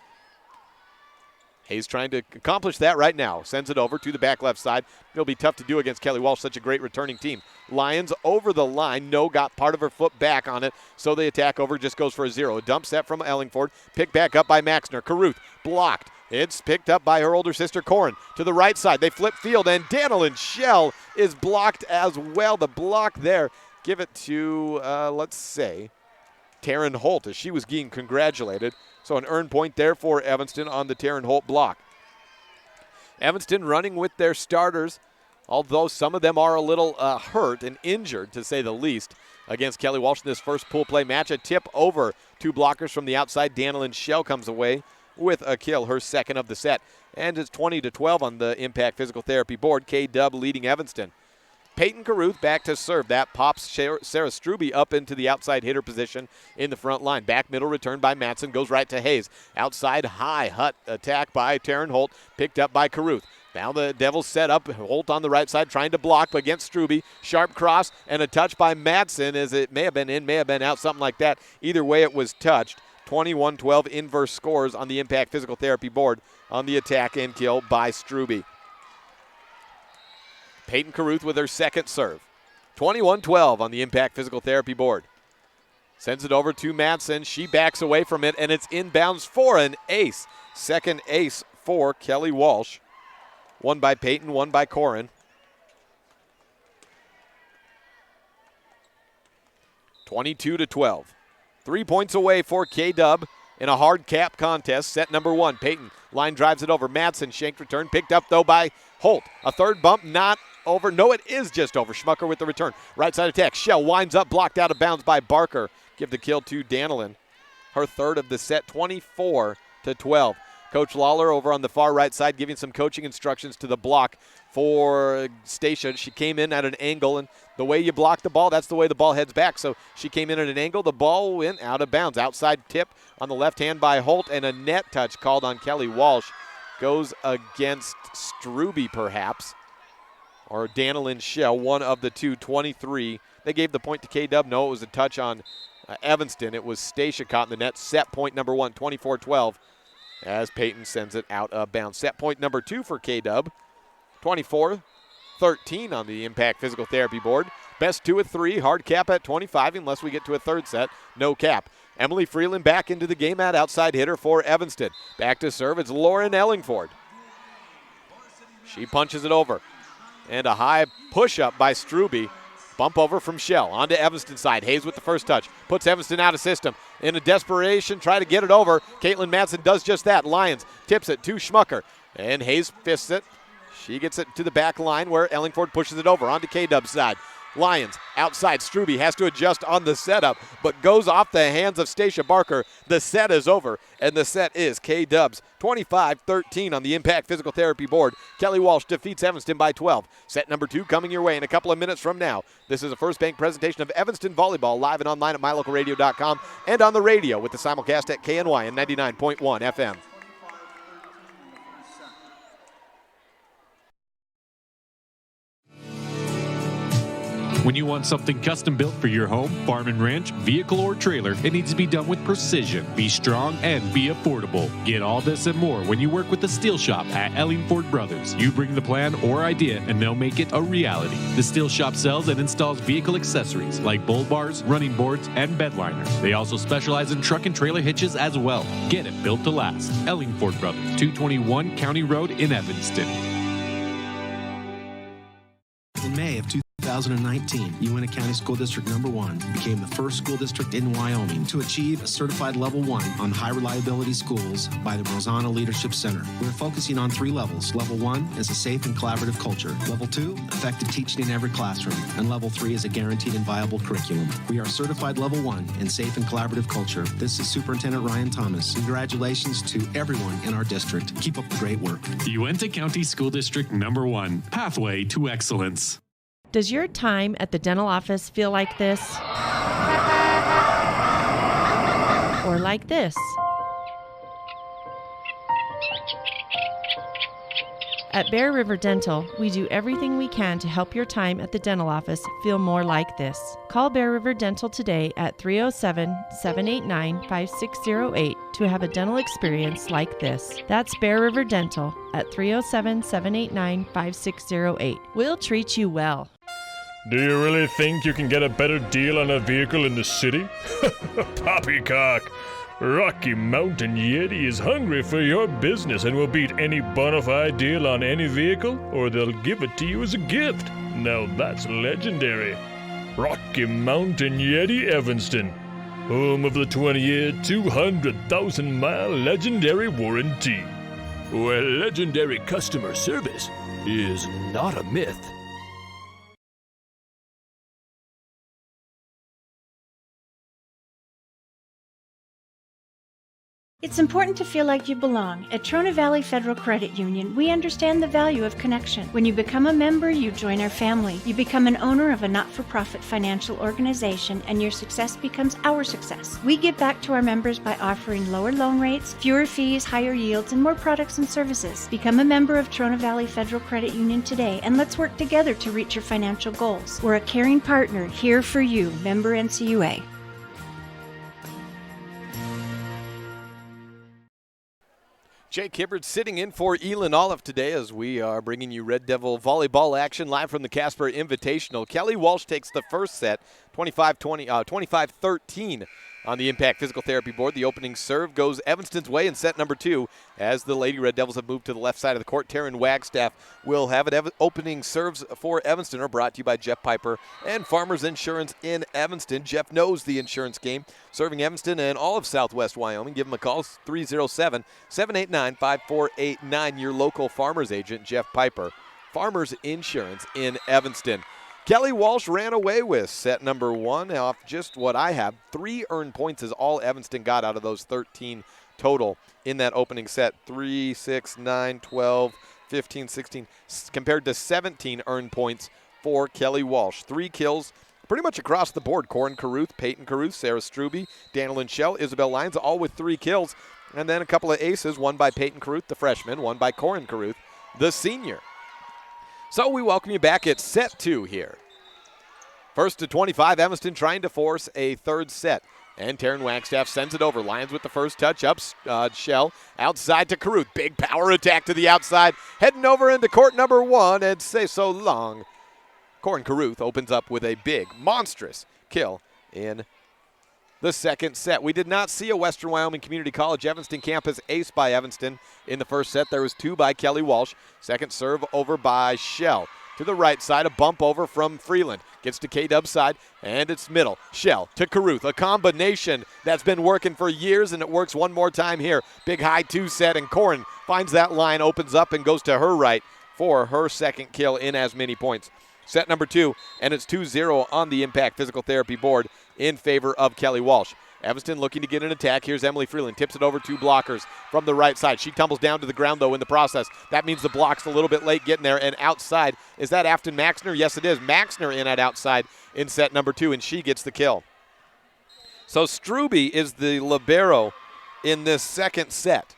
Hayes trying to accomplish that right now. Sends it over to the back left side. It'll be tough to do against Kelly Walsh, such a great returning team. Lions over the line. No, got part of her foot back on it, so the attack over just goes for a 0. A dump set from Ellingford. Picked back up by Maxner. Caruth blocked. It's picked up by her older sister, Corin. To the right side, they flip field, and Danilyn Shell is blocked as well. The block there, give it to, let's say, Taryn Holt, as she was being congratulated. So an earned point there for Evanston on the Taryn Holt block. Evanston running with their starters, although some of them are a little hurt and injured, to say the least, against Kelly Walsh in this first pool play match. A tip over 2 blockers from the outside. Danilyn Shell comes away with a kill, her second of the set. And it's 20-12 on the Impact Physical Therapy board. K-Dub leading Evanston. Peyton Caruth back to serve. That pops Sarah Struby up into the outside hitter position in the front line. Back middle return by Matson. Goes right to Hayes. Outside high hut attack by Taryn Holt. Picked up by Caruth. Now the Devils set up. Holt on the right side trying to block against Struby. Sharp cross and a touch by Matson, as it may have been in, may have been out, something like that. Either way it was touched. 21-12 inverse scores on the Impact Physical Therapy board on the attack and kill by Struby. Peyton Caruth with her second serve. 21-12 on the Impact Physical Therapy board. Sends it over to Matson. She backs away from it, and it's inbounds for an ace. Second ace for Kelly Walsh. One by Peyton, one by Corin. 22-12. 3 points away for K-Dub in a hard cap contest. Set number 1. Peyton line drives it over. Matson shanked return. Picked up, though, by Holt. A third bump, not over. No, it is just over. Schmucker with the return. Right side attack. Shell winds up, blocked out of bounds by Barker. Give the kill to Danilyn. Her third of the set, 24-12. Coach Lawler over on the far right side giving some coaching instructions to the block for Stacia. She came in at an angle, and the way you block the ball, that's the way the ball heads back. So she came in at an angle. The ball went out of bounds. Outside tip on the left hand by Holt, and a net touch called on Kelly Walsh. Goes against Struby, perhaps, or Danilyn Shell, one of the two, 23. They gave the point to K-Dub. No, it was a touch on Evanston. It was Stacia caught in the net. Set point number 1, 24-12, as Peyton sends it out of bounds. Set point number 2 for K-Dub, 24-13 on the Impact Physical Therapy board. Best 2 of 3, hard cap at 25 unless we get to a third set. No cap. Emily Freeland back into the game at outside hitter for Evanston. Back to serve, it's Lauren Ellingford. She punches it over. And a high push-up by Struby. Bump over from Shell. On to Evanston side. Hayes with the first touch. Puts Evanston out of system. In a desperation, try to get it over. Caitlin Madsen does just that. Lyons tips it to Schmucker. And Hayes fists it. She gets it to the back line where Ellingford pushes it over. On to K-Dub's side. Lyons outside. Struby has to adjust on the setup, but goes off the hands of Stacia Barker. The set is over, and the set is K-Dubs 25-13 on the Impact Physical Therapy board. Kelly Walsh defeats Evanston by 12. Set number 2 coming your way in a couple of minutes from now. This is a First Bank presentation of Evanston Volleyball, live and online at mylocalradio.com and on the radio with the simulcast at KNY and 99.1 FM. When you want something custom built for your home, farm and ranch, vehicle, or trailer, it needs to be done with precision, be strong, and be affordable. Get all this and more when you work with the Steel Shop at Ellingford Brothers. You bring the plan or idea, and they'll make it a reality. The Steel Shop sells and installs vehicle accessories like bull bars, running boards, and bed liners. They also specialize in truck and trailer hitches as well. Get it built to last. Ellingford Brothers, 221 County Road in Evanston. In May of 2019, Uintah County School District Number 1 became the first school district in Wyoming to achieve a certified level 1 on high reliability schools by the Rosanna Leadership Center. We're focusing on 3 levels. Level 1 is a safe and collaborative culture. Level 2, effective teaching in every classroom. And Level 3 is a guaranteed and viable curriculum. We are certified Level 1 in safe and collaborative culture. This is Superintendent Ryan Thomas. Congratulations to everyone in our district. Keep up the great work. Uintah County School District Number 1, pathway to excellence. Does your time at the dental office feel like this? Or like this? At Bear River Dental, we do everything we can to help your time at the dental office feel more like this. Call Bear River Dental today at 307-789-5608 to have a dental experience like this. That's Bear River Dental at 307-789-5608. We'll treat you well. Do you really think you can get a better deal on a vehicle in the city? Poppycock! Rocky Mountain Yeti is hungry for your business and will beat any bona fide deal on any vehicle, or they'll give it to you as a gift. Now that's legendary. Rocky Mountain Yeti Evanston, home of the 20-year, 200,000-mile legendary warranty, where legendary customer service is not a myth. It's important to feel like you belong. At Trona Valley Federal Credit Union, we understand the value of connection. When you become a member, you join our family. You become an owner of a not-for-profit financial organization, and your success becomes our success. We give back to our members by offering lower loan rates, fewer fees, higher yields, and more products and services. Become a member of Trona Valley Federal Credit Union today, and let's work together to reach your financial goals. We're a caring partner here for you. Member NCUA. Jake Hibbert sitting in for Elin Olive today as we are bringing you Red Devil volleyball action live from the Casper Invitational. Kelly Walsh takes the first set, 25-13 on the Impact Physical Therapy board. The opening serve goes Evanston's way in set number 2 as the Lady Red Devils have moved to the left side of the court. Taryn Wagstaff will have it. Opening serves for Evanston are brought to you by Jeff Piper and Farmers Insurance in Evanston. Jeff knows the insurance game, serving Evanston and all of Southwest Wyoming. Give him a call, 307-789-5489. Your local Farmers agent, Jeff Piper. Farmers Insurance in Evanston. Kelly Walsh ran away with set number 1 off just what I have. 3 earned points is all Evanston got out of those 13 total in that opening set. 3, 6, 9, 12, 15, 16, compared to 17 earned points for Kelly Walsh. 3 kills pretty much across the board. Corin Caruth, Peyton Caruth, Sarah Struby, Danilyn Shell, Isabel Lyons, all with 3 kills. And then a couple of aces, one by Peyton Caruth, the freshman, one by Corin Caruth, the senior. So we welcome you back at set 2 here. First to 25, Evanston trying to force a third set. And Taryn Wagstaff sends it over. Lyons with the first touch up. Shell outside to Caruth. Big power attack to the outside. Heading over into court number 1 and say so long. Corin Caruth opens up with a big, monstrous kill in the second set. We did not see a Western Wyoming Community College Evanston campus ace by Evanston in the first set. There was 2 by Kelly Walsh. Second serve over by Shell. To the right side, a bump over from Freeland. Gets to K-Dub's side, and it's middle. Shell to Caruth, a combination that's been working for years, and it works one more time here. Big high 2 set, and Corin finds that line, opens up, and goes to her right for her second kill in as many points. Set number 2, and it's 2-0 on the Impact Physical Therapy board in favor of Kelly Walsh. Evanston looking to get an attack. Here's Emily Freeland. Tips it over to blockers from the right side. She tumbles down to the ground, though, in the process. That means the block's a little bit late getting there. And outside, is that Afton Maxner? Yes, it is. Maxner in at outside in set number 2, and she gets the kill. So Struby is the libero in this second set.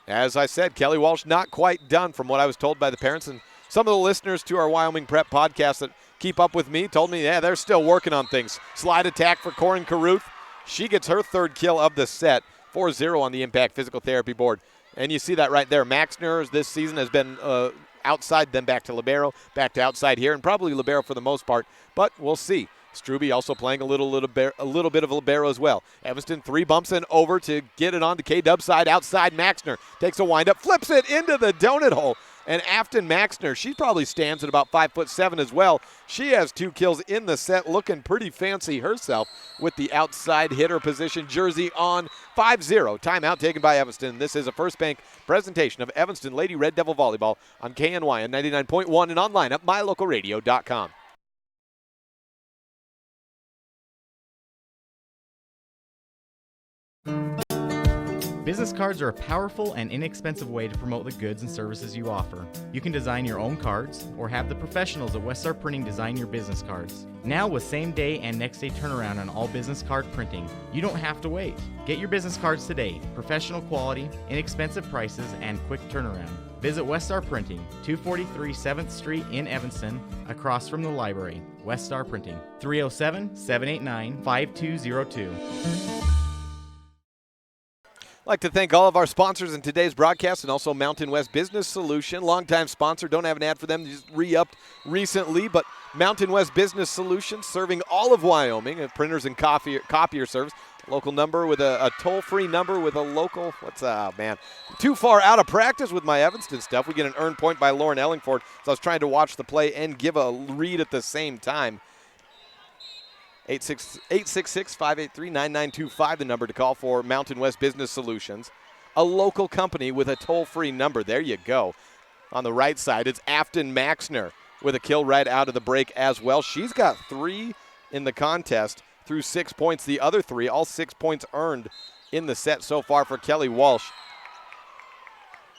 As I said, Kelly Walsh not quite done from what I was told by the parents. And some of the listeners to our Wyoming Prep podcast that keep up with me told me, yeah, they're still working on things. Slide attack for Corin Caruth. She gets her third kill of the set. 4-0 on the Impact Physical Therapy board. And you see that right there. Maxner this season has been outside, then back to libero, back to outside here, and probably libero for the most part. But we'll see. Struby also playing a little bit of libero as well. Evanston 3 bumps and over to get it on to K-Dub's side. Outside, Maxner takes a windup, flips it into the donut hole. And Afton Maxner, she probably stands at about 5'7" as well. She has 2 kills in the set, looking pretty fancy herself with the outside hitter position jersey on. 5-0, timeout taken by Evanston. This is a First Bank presentation of Evanston Lady Red Devil Volleyball on KNY on 99.1 and online at mylocalradio.com. Business cards are a powerful and inexpensive way to promote the goods and services you offer. You can design your own cards or have the professionals at Westar Printing design your business cards. Now with same-day and next-day turnaround on all business card printing, you don't have to wait. Get your business cards today. Professional quality, inexpensive prices, and quick turnaround. Visit Westar Printing, 243 7th Street in Evanston, across from the library. Westar Printing, 307-789-5202. I'd like to thank all of our sponsors in today's broadcast and also Mountain West Business Solution, longtime sponsor. Don't have an ad for them, just re-upped recently, but Mountain West Business Solution serving all of Wyoming, printers and copier service. Local number with a toll-free number with a local, too far out of practice with my Evanston stuff. We get an earned point by Lauren Ellingford, so I was trying to watch the play and give a read at the same time. 866-583-9925, the number to call for Mountain West Business Solutions, a local company with a toll-free number. There you go. On the right side, it's Afton Maxner with a kill right out of the break as well. She's got 3 in the contest through 6 points. The other 3, all 6 points earned in the set so far for Kelly Walsh.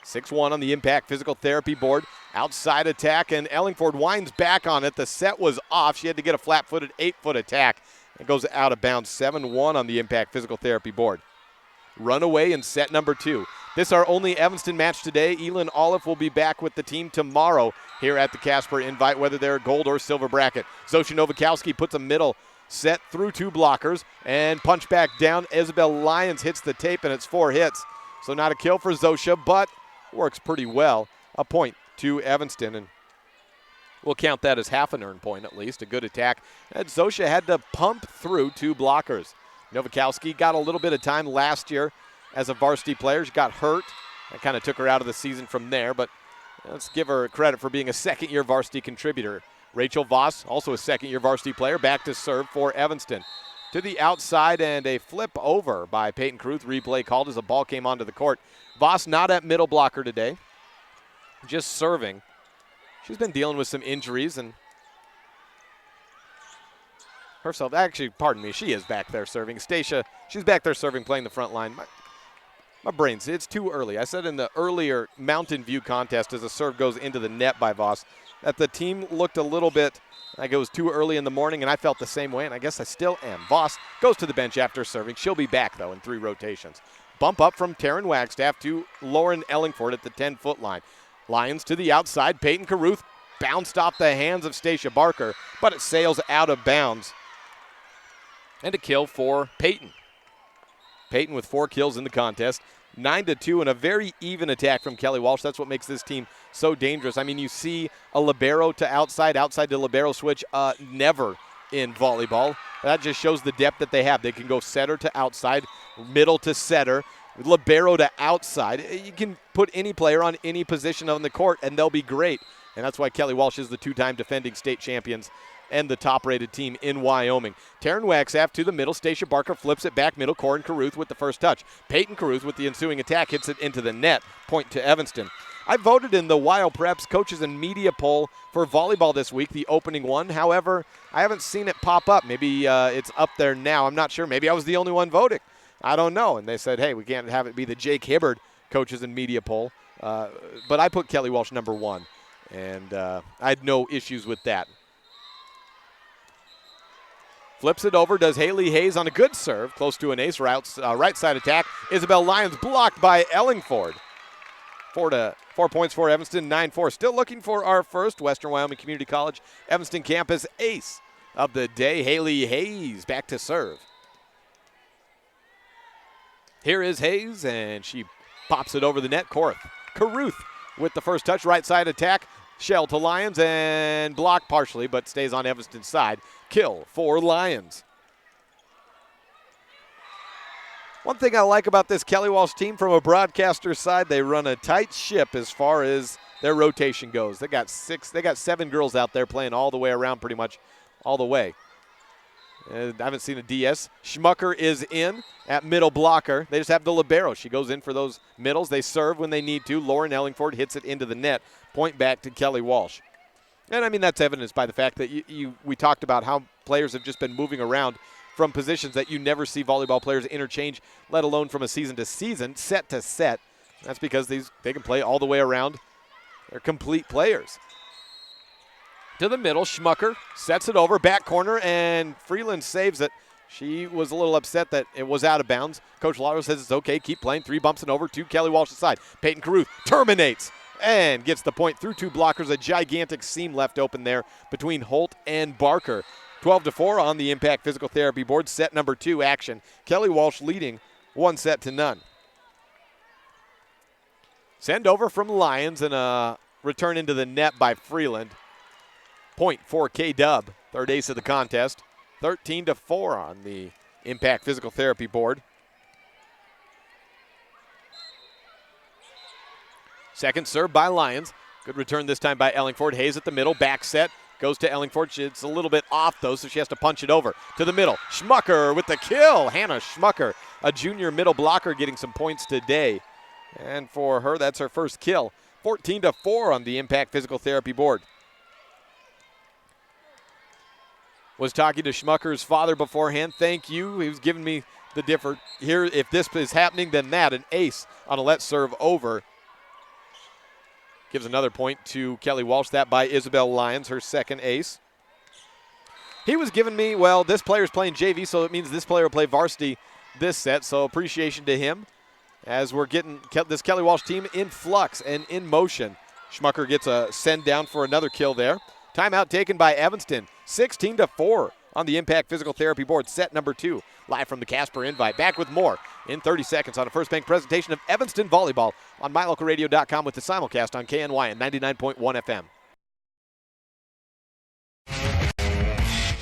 6-1 on the Impact Physical Therapy board. Outside attack, and Ellingford winds back on it. The set was off. She had to get a flat-footed 8-foot attack. It goes out of bounds. 7-1 on the Impact Physical Therapy board. Runaway in set number 2. This is our only Evanston match today. Elin Olive will be back with the team tomorrow here at the Casper Invite, whether they're gold or silver bracket. Zosha Novakowski puts a middle set through 2 blockers and punch back down. Isabel Lyons hits the tape, and it's 4 hits. So not a kill for Zosha, but works pretty well. A point to Evanston, and we'll count that as half an earned point at least. A good attack. And Zosha had to pump through 2 blockers. Novakowski got a little bit of time last year as a varsity player. She got hurt. That kind of took her out of the season from there, but let's give her credit for being a second-year varsity contributor. Rachel Voss, also a second-year varsity player, back to serve for Evanston. To the outside, and a flip over by Peyton Caruth. Replay called as the ball came onto the court. Voss not at middle blocker today, just serving. She's been dealing with some injuries and herself. Actually, pardon me, she is back there serving. Stacia, she's back there serving, playing the front line. My brains, it's too early. I said in the earlier Mountain View contest as a serve goes into the net by Voss that the team looked a little bit like it was too early in the morning, and I felt the same way, and I guess I still am. Voss goes to the bench after serving. She'll be back, though, in 3 rotations. Bump up from Taryn Wagstaff to Lauren Ellingford at the 10-foot line. Lions to the outside. Peyton Caruth bounced off the hands of Stacia Barker, but it sails out of bounds. And a kill for Peyton. Peyton with 4 kills in the contest. 9-2 and a very even attack from Kelly Walsh. That's what makes this team so dangerous. I mean, you see a libero to outside, outside to libero switch never in volleyball. That just shows the depth that they have. They can go setter to outside, middle to setter, libero to outside. You can put any player on any position on the court, and they'll be great. And that's why Kelly Walsh is the 2-time defending state champions and the top-rated team in Wyoming. Taryn Wagstaff to the middle. Stacia Barker flips it back middle. Corin Caruth with the first touch. Peyton Caruth with the ensuing attack hits it into the net. Point to Evanston. I voted in the Wild Preps Coaches and Media poll for volleyball this week, the opening one. However, I haven't seen it pop up. Maybe it's up there now. I'm not sure. Maybe I was the only one voting. I don't know. And they said, hey, we can't have it be the Jake Hibbard Coaches and Media poll. But I put Kelly Walsh number 1, and I had no issues with that. Flips it over, does Haley Hayes on a good serve, close to an ace, right side attack. Isabel Lyons blocked by Ellingford. 4 points for Evanston, 9-4. Still looking for our first Western Wyoming Community College Evanston campus ace of the day. Haley Hayes back to serve. Here is Hayes, and she pops it over the net. Caruth with the first touch, right side attack. Shell to Lyons and blocked partially, but stays on Evanston's side. Kill for Lyons. One thing I like about this Kelly Walsh team from a broadcaster's side, they run a tight ship as far as their rotation goes. They got 7 girls out there playing all the way around, pretty much all the way. I haven't seen a DS. Schmucker is in at middle blocker. They just have the libero. She goes in for those middles. They serve when they need to. Lauren Ellingford hits it into the net. Point back to Kelly Walsh. And, I mean, that's evidenced by the fact that we talked about how players have just been moving around from positions that you never see volleyball players interchange, let alone from a season to season, set to set. That's because they can play all the way around. They're complete players. To the middle, Schmucker sets it over, back corner, and Freeland saves it. She was a little upset that it was out of bounds. Coach Lotto says it's okay, keep playing. 3 bumps and over to Kelly Walsh's side. Peyton Caruth terminates and gets the point through 2 blockers. A gigantic seam left open there between Holt and Barker. 12-4 on the Impact Physical Therapy board. Set number 2 action. Kelly Walsh leading 1-0. Send over from Lions and a return into the net by Freeland. Point for K-Dub, third ace of the contest. 13-4 on the Impact Physical Therapy board. Second serve by Lions. Good return this time by Ellingford. Hayes at the middle, back set. Goes to Ellingford. It's a little bit off, though, so she has to punch it over. To the middle. Schmucker with the kill. Hannah Schmucker, a junior middle blocker, getting some points today. And for her, that's her first kill. 14-4 on the Impact Physical Therapy board. Was talking to Schmucker's father beforehand. Thank you. He was giving me the different. Here, if this is happening, then that. An ace on a let serve over. Gives another point to Kelly Walsh. That by Isabel Lyons, her second ace. He was giving me, well, this player's playing JV, so it means this player will play varsity this set. So appreciation to him as we're getting this Kelly Walsh team in flux and in motion. Schmucker gets a send down for another kill there. Timeout taken by Evanston. 16-4 on the Impact Physical Therapy board. Set number 2. Live from the Casper Invite. Back with more in 30 seconds on a First Bank presentation of Evanston Volleyball on MyLocalRadio.com with the simulcast on KNY and 99.1 FM.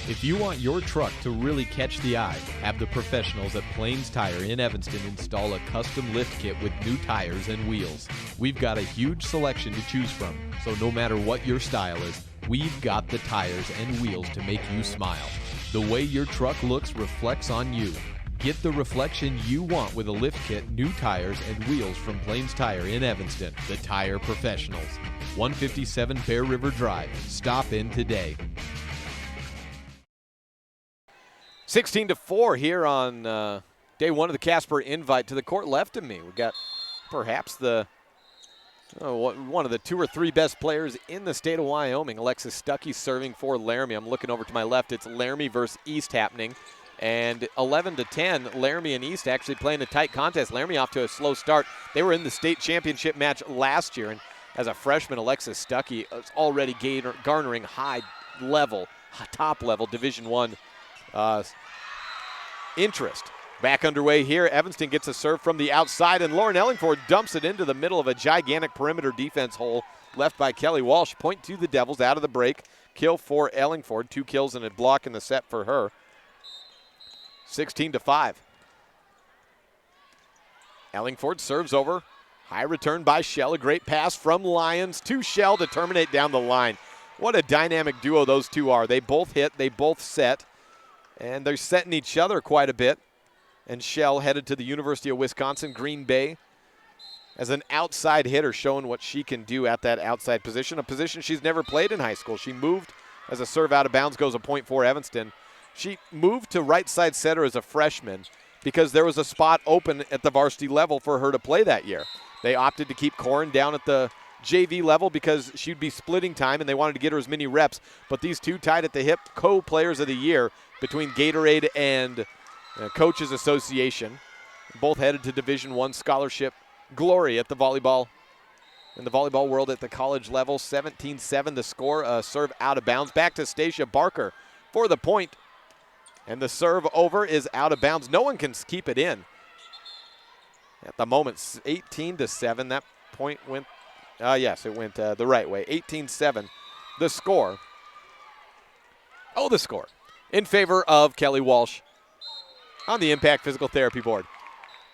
If you want your truck to really catch the eye, have the professionals at Plains Tire in Evanston install a custom lift kit with new tires and wheels. We've got a huge selection to choose from, so no matter what your style is, we've got the tires and wheels to make you smile. The way your truck looks reflects on you. Get the reflection you want with a lift kit, new tires, and wheels from Plains Tire in Evanston, the tire professionals. 157 Bear River Drive. Stop in today. 16-4 here on day 1 of the Casper Invite. To the court left of me, we got perhaps one of the 2 or 3 best players in the state of Wyoming. Alexis Stuckey serving for Laramie. I'm looking over to my left. It's Laramie versus East happening. And 11-10, Laramie and East actually playing a tight contest. Laramie off to a slow start. They were in the state championship match last year. And as a freshman, Alexis Stuckey is already garnering top-level Division I interest. Back underway here. Evanston gets a serve from the outside, and Lauren Ellingford dumps it into the middle of a gigantic perimeter defense hole left by Kelly Walsh. Point to the Devils out of the break. Kill for Ellingford. 2 kills and a block in the set for her. 16-5. Ellingford serves over. High return by Shell. A great pass from Lyons to Shell to terminate down the line. What a dynamic duo those two are. They both hit. They both set. And they're setting each other quite a bit. And Shell headed to the University of Wisconsin, Green Bay, as an outside hitter, showing what she can do at that outside position, a position she's never played in high school. She moved as a serve out of bounds, goes a point for Evanston. She moved to right side center as a freshman because there was a spot open at the varsity level for her to play that year. They opted to keep Corin down at the JV level because she'd be splitting time and they wanted to get her as many reps. But these two tied at the hip, co-players of the year between Gatorade and Coaches Association, both headed to Division I scholarship glory at the volleyball, in the volleyball world at the college level. 17-7 the score, serve out of bounds. Back to Stacia Barker for the point, and the serve over is out of bounds. No one can keep it in. At the moment, 18-7. That point went, yes, it went the right way. 18-7 the score. Oh, the score in favor of Kelly Walsh on the Impact Physical Therapy board.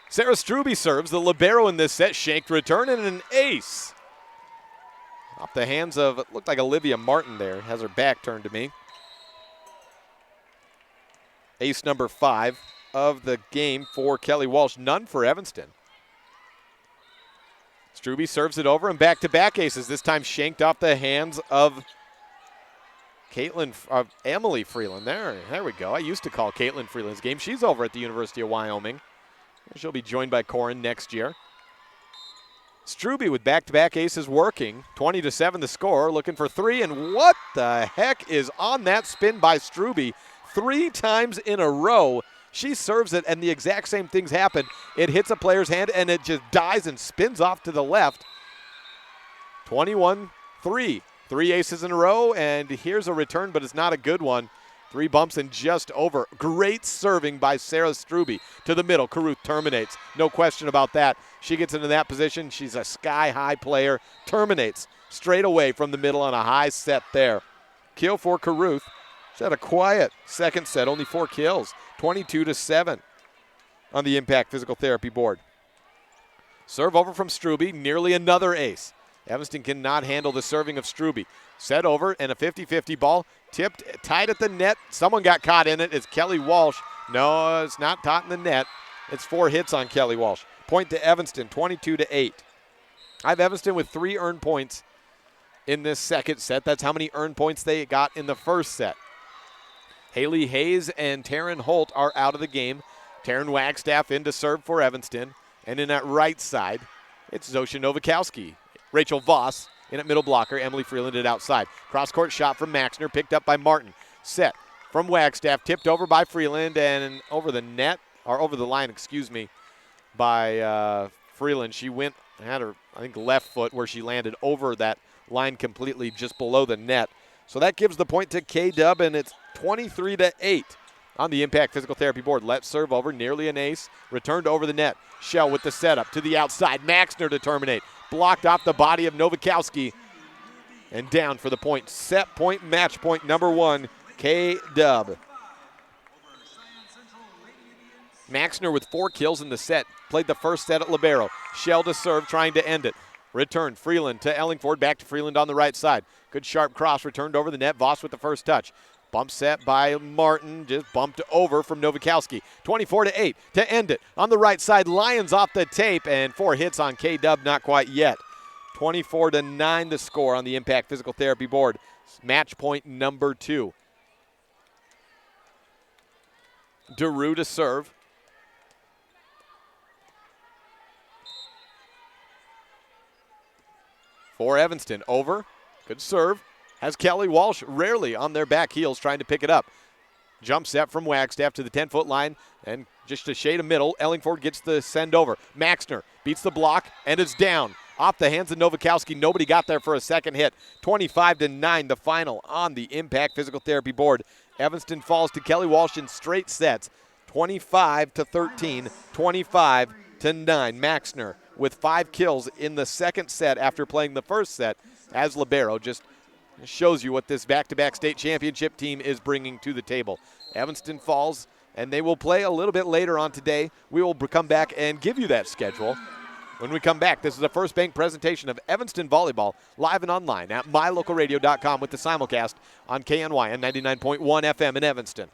Sarah Struby serves, the libero in this set. Shanked return and an ace. Off the hands of, it looked like Olivia Martin there. Has her back turned to me. Ace number 5 of the game for Kelly Walsh. None for Evanston. Struby serves it over and back-to-back aces. This time shanked off the hands of Emily Freeland. There we go. I used to call Caitlin Freeland's game. She's over at the University of Wyoming. She'll be joined by Corin next year. Struby with back-to-back aces working. 20-7 the score. Looking for three, and what the heck is on that spin by Struby? 3 times in a row. She serves it, and the exact same things happen. It hits a player's hand, and it just dies and spins off to the left. 21-3. 3 aces in a row, and here's a return, but it's not a good one. 3 bumps and just over. Great serving by Sarah Struby to the middle. Caruth terminates. No question about that. She gets into that position. She's a sky-high player. Terminates straight away from the middle on a high set there. Kill for Caruth. She's had a quiet second set, only 4 kills. 22-7 on the Impact Physical Therapy board. Serve over from Struby, nearly another ace. Evanston cannot handle the serving of Struby. Set over and a 50-50 ball. Tipped, tied at the net. Someone got caught in it. It's Kelly Walsh. No, it's not caught in the net. It's 4 hits on Kelly Walsh. Point to Evanston, 22-8. I have Evanston with 3 earned points in this second set. That's how many earned points they got in the first set. Haley Hayes and Taryn Holt are out of the game. Taryn Wagstaff in to serve for Evanston. And in that right side, it's Zosha Novikowski. Rachel Voss in at middle blocker. Emily Freeland at outside. Cross-court shot from Maxner, picked up by Martin. Set from Wagstaff, tipped over by Freeland and over the net, or over the line, by Freeland. She had her, I think, left foot where she landed over that line completely just below the net. So that gives the point to K-Dub, and it's 23-8 on the Impact Physical Therapy board. Let serve over, nearly an ace. Returned over the net. Shell with the setup to the outside. Maxner to terminate. Blocked off the body of Novikowski. And down for the point. Set point, match point number 1, K-Dub. Maxner with 4 kills in the set. Played the first set at libero. Shell to serve, trying to end it. Return, Freeland to Ellingford. Back to Freeland on the right side. Good sharp cross, returned over the net. Voss with the first touch. Bump set by Martin, just bumped over from Novikowski. 24-8 to end it. On the right side, Lions off the tape, and 4 hits on K-Dub, not quite yet. 24-9 the score on the Impact Physical Therapy board. Match point number 2. DeRue to serve. For Evanston, over. Good serve. Has Kelly Walsh rarely on their back heels trying to pick it up. Jump set from Wagstaff to the 10-foot line, and just a shade of middle. Ellingford gets the send over. Maxner beats the block, and it's down. Off the hands of Novikowski. Nobody got there for a second hit. 25-9 the final on the Impact Physical Therapy board. Evanston falls to Kelly Walsh in straight sets. 25-13, 25-9. Maxner with 5 kills in the second set after playing the first set as libero. Just shows you what this back-to-back state championship team is bringing to the table. Evanston falls, and they will play a little bit later on today. We will come back and give you that schedule when we come back. This is a First Bank presentation of Evanston Volleyball, live and online at mylocalradio.com with the simulcast on KNY and 99.1 FM in Evanston.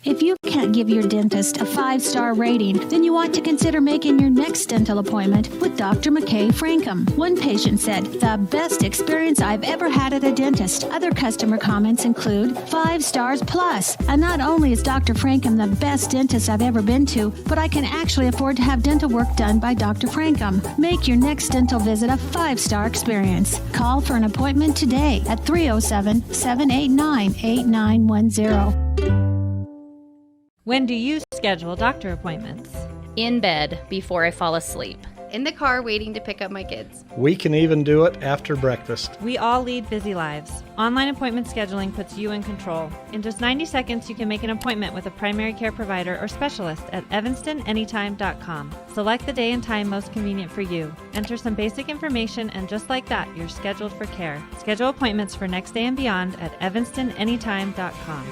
If you can't give your dentist a 5-star rating, then you want to consider making your next dental appointment with Dr. McKay Frankham. One patient said, "The best experience I've ever had at a dentist." Other customer comments include 5 stars plus. And not only is Dr. Frankham the best dentist I've ever been to, but I can actually afford to have dental work done by Dr. Frankham. Make your next dental visit a 5-star experience. Call for an appointment today at 307-789-8910. When do you schedule doctor appointments? In bed before I fall asleep. In the car waiting to pick up my kids. We can even do it after breakfast. We all lead busy lives. Online appointment scheduling puts you in control. In just 90 seconds, you can make an appointment with a primary care provider or specialist at evanstonanytime.com. Select the day and time most convenient for you. Enter some basic information, and just like that, you're scheduled for care. Schedule appointments for next day and beyond at evanstonanytime.com.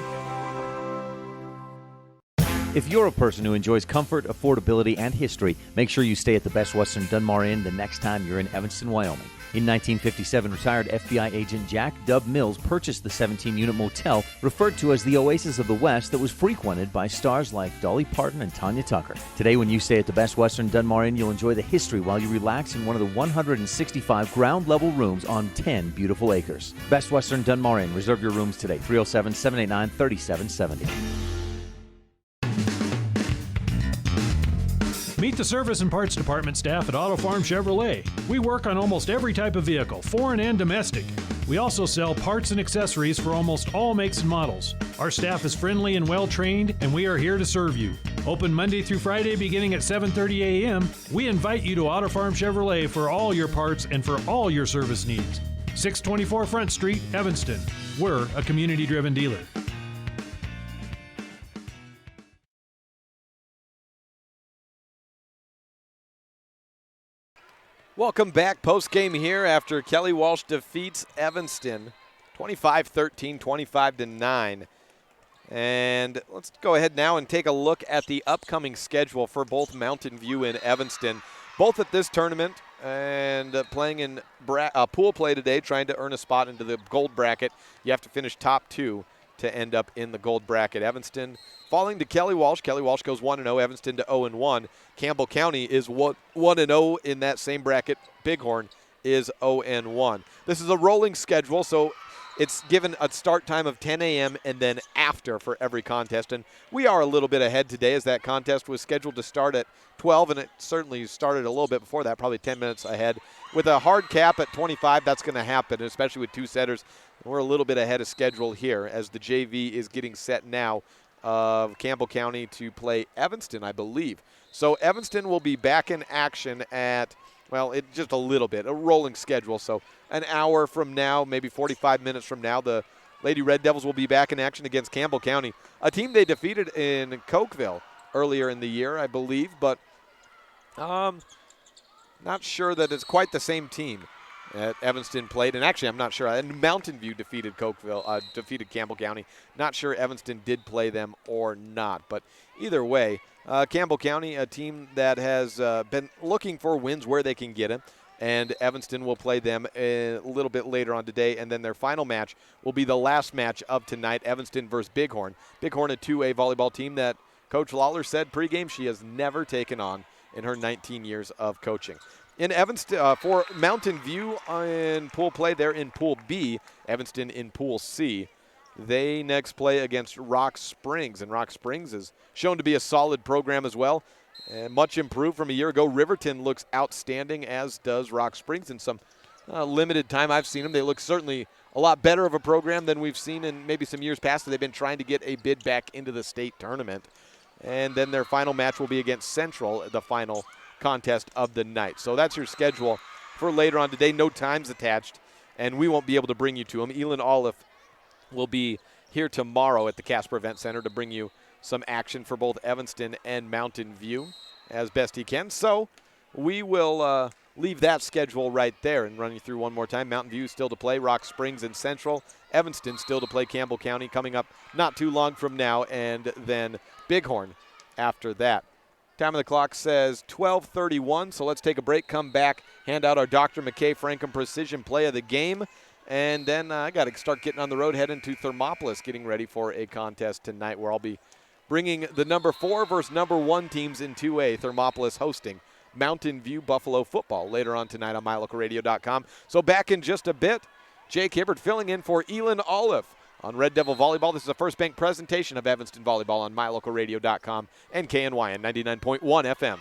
If you're a person who enjoys comfort, affordability, and history, make sure you stay at the Best Western Dunmar Inn the next time you're in Evanston, Wyoming. In 1957, retired FBI agent Jack Dub Mills purchased the 17-unit motel referred to as the Oasis of the West that was frequented by stars like Dolly Parton and Tanya Tucker. Today, when you stay at the Best Western Dunmar Inn, you'll enjoy the history while you relax in one of the 165 ground-level rooms on 10 beautiful acres. Best Western Dunmar Inn. Reserve your rooms today, 307-789-3770. Meet the service and parts department staff at Auto Farm Chevrolet. We work on almost every type of vehicle, foreign and domestic. We also sell parts and accessories for almost all makes and models. Our staff is friendly and well-trained, and we are here to serve you. Open Monday through Friday beginning at 7:30 a.m. We invite you to Auto Farm Chevrolet for all your parts and for all your service needs. 624 Front Street, Evanston. We're a community-driven dealer. Welcome back. Post-game here after Kelly Walsh defeats Evanston 25-13, 25-9. And let's go ahead now and take a look at the upcoming schedule for both Mountain View and Evanston. Both at this tournament and playing in pool play today, trying to earn a spot into the gold bracket. You have to finish top 2 to end up in the gold bracket. Evanston falling to Kelly Walsh. Kelly Walsh goes 1-0, Evanston to 0-1. Campbell County is 1-0 in that same bracket. Bighorn is 0-1. This is a rolling schedule, so it's given a start time of 10 a.m. and then after for every contest. And we are a little bit ahead today as that contest was scheduled to start at 12, and it certainly started a little bit before that, probably 10 minutes ahead. With a hard cap at 25, that's going to happen, especially with 2 setters. We're a little bit ahead of schedule here as the JV is getting set now of Campbell County to play Evanston, I believe. So Evanston will be back in action at, well, just a little bit, a rolling schedule. So an hour from now, maybe 45 minutes from now, the Lady Red Devils will be back in action against Campbell County, a team they defeated in Cokeville earlier in the year, I believe, but not sure that it's quite the same team that Evanston played. And actually, I'm not sure. And Mountain View defeated defeated Campbell County. Not sure Evanston did play them or not. But either way, Campbell County, a team that has been looking for wins where they can get them. And Evanston will play them a little bit later on today. And then their final match will be the last match of tonight, Evanston versus Bighorn. Bighorn, a 2A volleyball team that Coach Lawler said pregame she has never taken on in her 19 years of coaching. In Evanston, for Mountain View in pool play, they're in Pool B, Evanston in Pool C. They next play against Rock Springs, and Rock Springs is shown to be a solid program as well, and much improved from a year ago. Riverton looks outstanding, as does Rock Springs. In some limited time I've seen them, they look certainly a lot better of a program than we've seen in maybe some years past. They've been trying to get a bid back into the state tournament. And then their final match will be against Central, the final contest of the night. So that's your schedule for later on today. No times attached, and we won't be able to bring you to them. Elin Olive will be here tomorrow at the Casper Event Center to bring you some action for both Evanston and Mountain View as best he can. So we will leave that schedule right there and run you through one more time. Mountain View still to play Rock Springs and Central. Evanston still to play Campbell County coming up not too long from now, and then Bighorn after that. Time of the clock says 12:31, so let's take a break, come back, hand out our Dr. McKay Franklin Precision Play of the Game, and then I got to start getting on the road, heading to Thermopolis, getting ready for a contest tonight where I'll be bringing the number 4 versus number 1 teams in 2A, Thermopolis hosting Mountain View Buffalo football later on tonight on MyLocalRadio.com. So back in just a bit, Jake Hibbert filling in for Elin Olive on Red Devil Volleyball. This is a First Bank presentation of Evanston Volleyball on MyLocalRadio.com and KNYN 99.1 FM.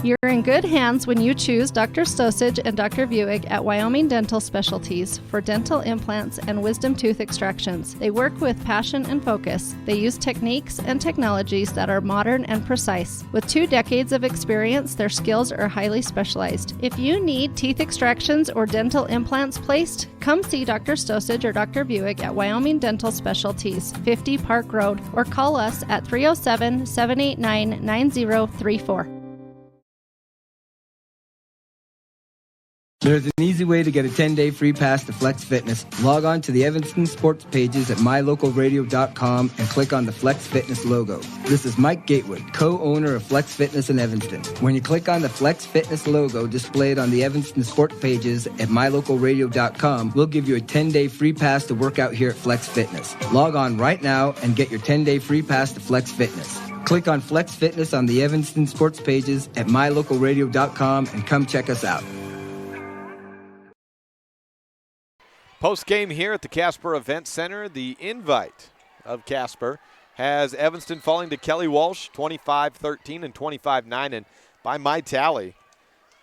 You're in good hands when you choose Dr. Stosage and Dr. Buick at Wyoming Dental Specialties for dental implants and wisdom tooth extractions. They work with passion and focus. They use techniques and technologies that are modern and precise. With 2 decades of experience, their skills are highly specialized. If you need teeth extractions or dental implants placed, come see Dr. Stosage or Dr. Buick at Wyoming Dental Specialties, 50 Park Road, or call us at 307-789-9034. There's an easy way to get a 10-day free pass to Flex Fitness. Log on to the Evanston sports pages at mylocalradio.com and click on the Flex Fitness logo. This is Mike Gatewood, co-owner of Flex Fitness in Evanston. When you click on the Flex Fitness logo displayed on the Evanston sports pages at mylocalradio.com, we'll give you a 10-day free pass to work out here at Flex Fitness. Log on right now and get your 10-day free pass to Flex Fitness. Click on Flex Fitness on the Evanston sports pages at mylocalradio.com and come check us out. Post-game here at the Casper Event Center, the invite of Casper has Evanston falling to Kelly Walsh 25-13 and 25-9. And by my tally,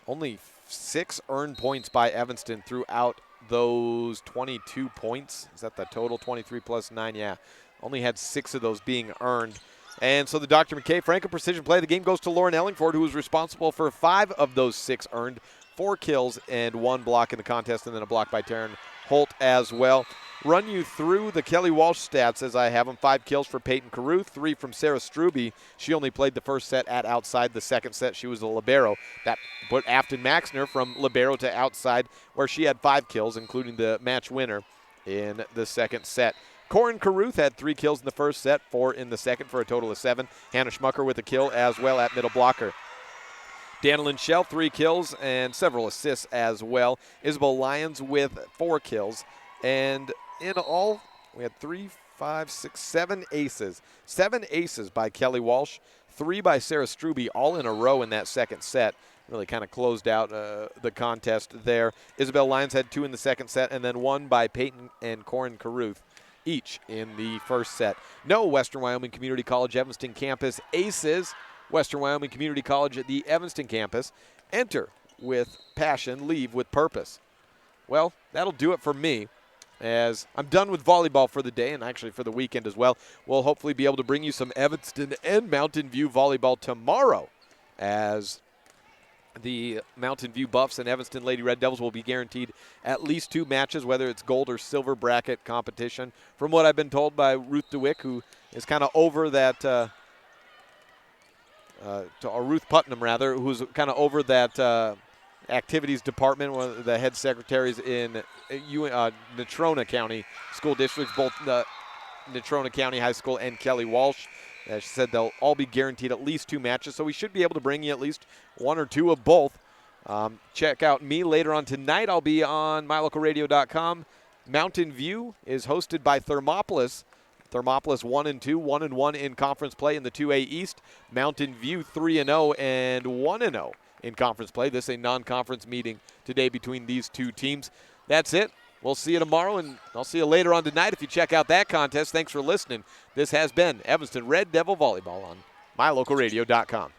only 6 earned points by Evanston throughout those 22 points. Is that the total? 23 plus 9, yeah. Only had 6 of those being earned. And so the Dr. McKay Franklin Precision Play, the game goes to Lauren Ellingford, who was responsible for 5 of those 6 earned, 4 kills and 1 block in the contest, and then a block by Taryn Holt as well. Run you through the Kelly Walsh stats as I have them. 5 kills for Peyton Caruth, 3 from Sarah Struby. She only played the first set at outside. The second set, she was a libero. That put Afton Maxner from libero to outside, where she had 5 kills, including the match winner in the second set. Corin Caruth had 3 kills in the first set, 4 in the second, for a total of 7. Hannah Schmucker with a kill as well at middle blocker. Danilyn Shell, 3 kills and several assists as well. Isabel Lyons with 4 kills. And in all, we had 7 aces. 7 aces by Kelly Walsh, 3 by Sarah Struby, all in a row in that second set. Really kind of closed out the contest there. Isabel Lyons had 2 in the second set, and then 1 by Peyton and Corin Caruth, each in the first set. No Western Wyoming Community College Evanston campus aces. Western Wyoming Community College at the Evanston campus. Enter with passion, leave with purpose. Well, that'll do it for me, as I'm done with volleyball for the day and actually for the weekend as well. We'll hopefully be able to bring you some Evanston and Mountain View volleyball tomorrow, as the Mountain View Buffs and Evanston Lady Red Devils will be guaranteed at least 2 matches, whether it's gold or silver bracket competition. From what I've been told by Ruth DeWick, who is kind of over that or Ruth Putnam, rather, who's kind of over that activities department, one of the head secretaries in Natrona County School Districts, both Natrona County High School and Kelly Walsh. She said they'll all be guaranteed at least 2 matches, so we should be able to bring you at least 1 or 2 of both. Check out me later on tonight. I'll be on mylocalradio.com. Mountain View is hosted by Thermopolis. Thermopolis 1-2, 1-1 in conference play in the 2A East. Mountain View 3-0 and 1-0 in conference play. This is a non-conference meeting today between these 2 teams. That's it. We'll see you tomorrow, and I'll see you later on tonight if you check out that contest. Thanks for listening. This has been Evanston Red Devil Volleyball on mylocalradio.com.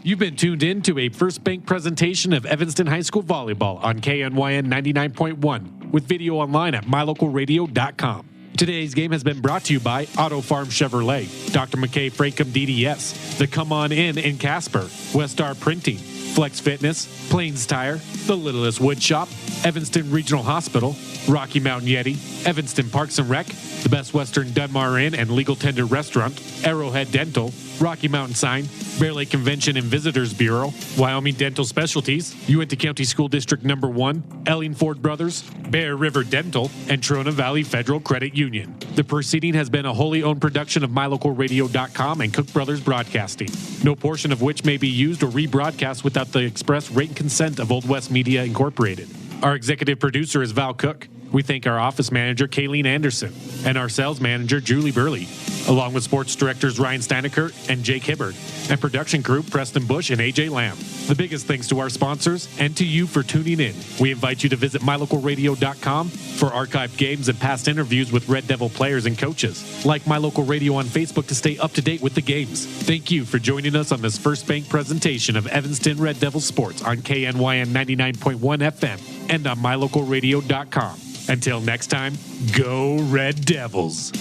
You've been tuned in to a First Bank presentation of Evanston High School Volleyball on KNYN 99.1 with video online at mylocalradio.com. Today's game has been brought to you by Auto Farm Chevrolet, Dr. McKay Frankum DDS, The Come On In Casper, Westar Printing, Flex Fitness, Plains Tire, The Littlest Wood Shop, Evanston Regional Hospital, Rocky Mountain Yeti, Evanston Parks and Rec, the Best Western Dunmar Inn and Legal Tender Restaurant, Arrowhead Dental, Rocky Mountain Sign, Bear Lake Convention and Visitors Bureau, Wyoming Dental Specialties, Uinta County School District No. 1, Ellingford Brothers, Bear River Dental, and Trona Valley Federal Credit Union. The proceeding has been a wholly owned production of mylocalradio.com and Cook Brothers Broadcasting, no portion of which may be used or rebroadcast without the express written consent of Old West Media Incorporated. Our executive producer is Val Cook. We thank our office manager, Kayleen Anderson, and our sales manager, Julie Burley, along with sports directors Ryan Steinekert and Jake Hibbard, and production crew Preston Bush and AJ Lamb. The biggest thanks to our sponsors and to you for tuning in. We invite you to visit mylocalradio.com for archived games and past interviews with Red Devil players and coaches. Like My Local Radio on Facebook to stay up to date with the games. Thank you for joining us on this First Bank presentation of Evanston Red Devil Sports on KNYN 99.1 FM and on mylocalradio.com. Until next time, go Red Devils.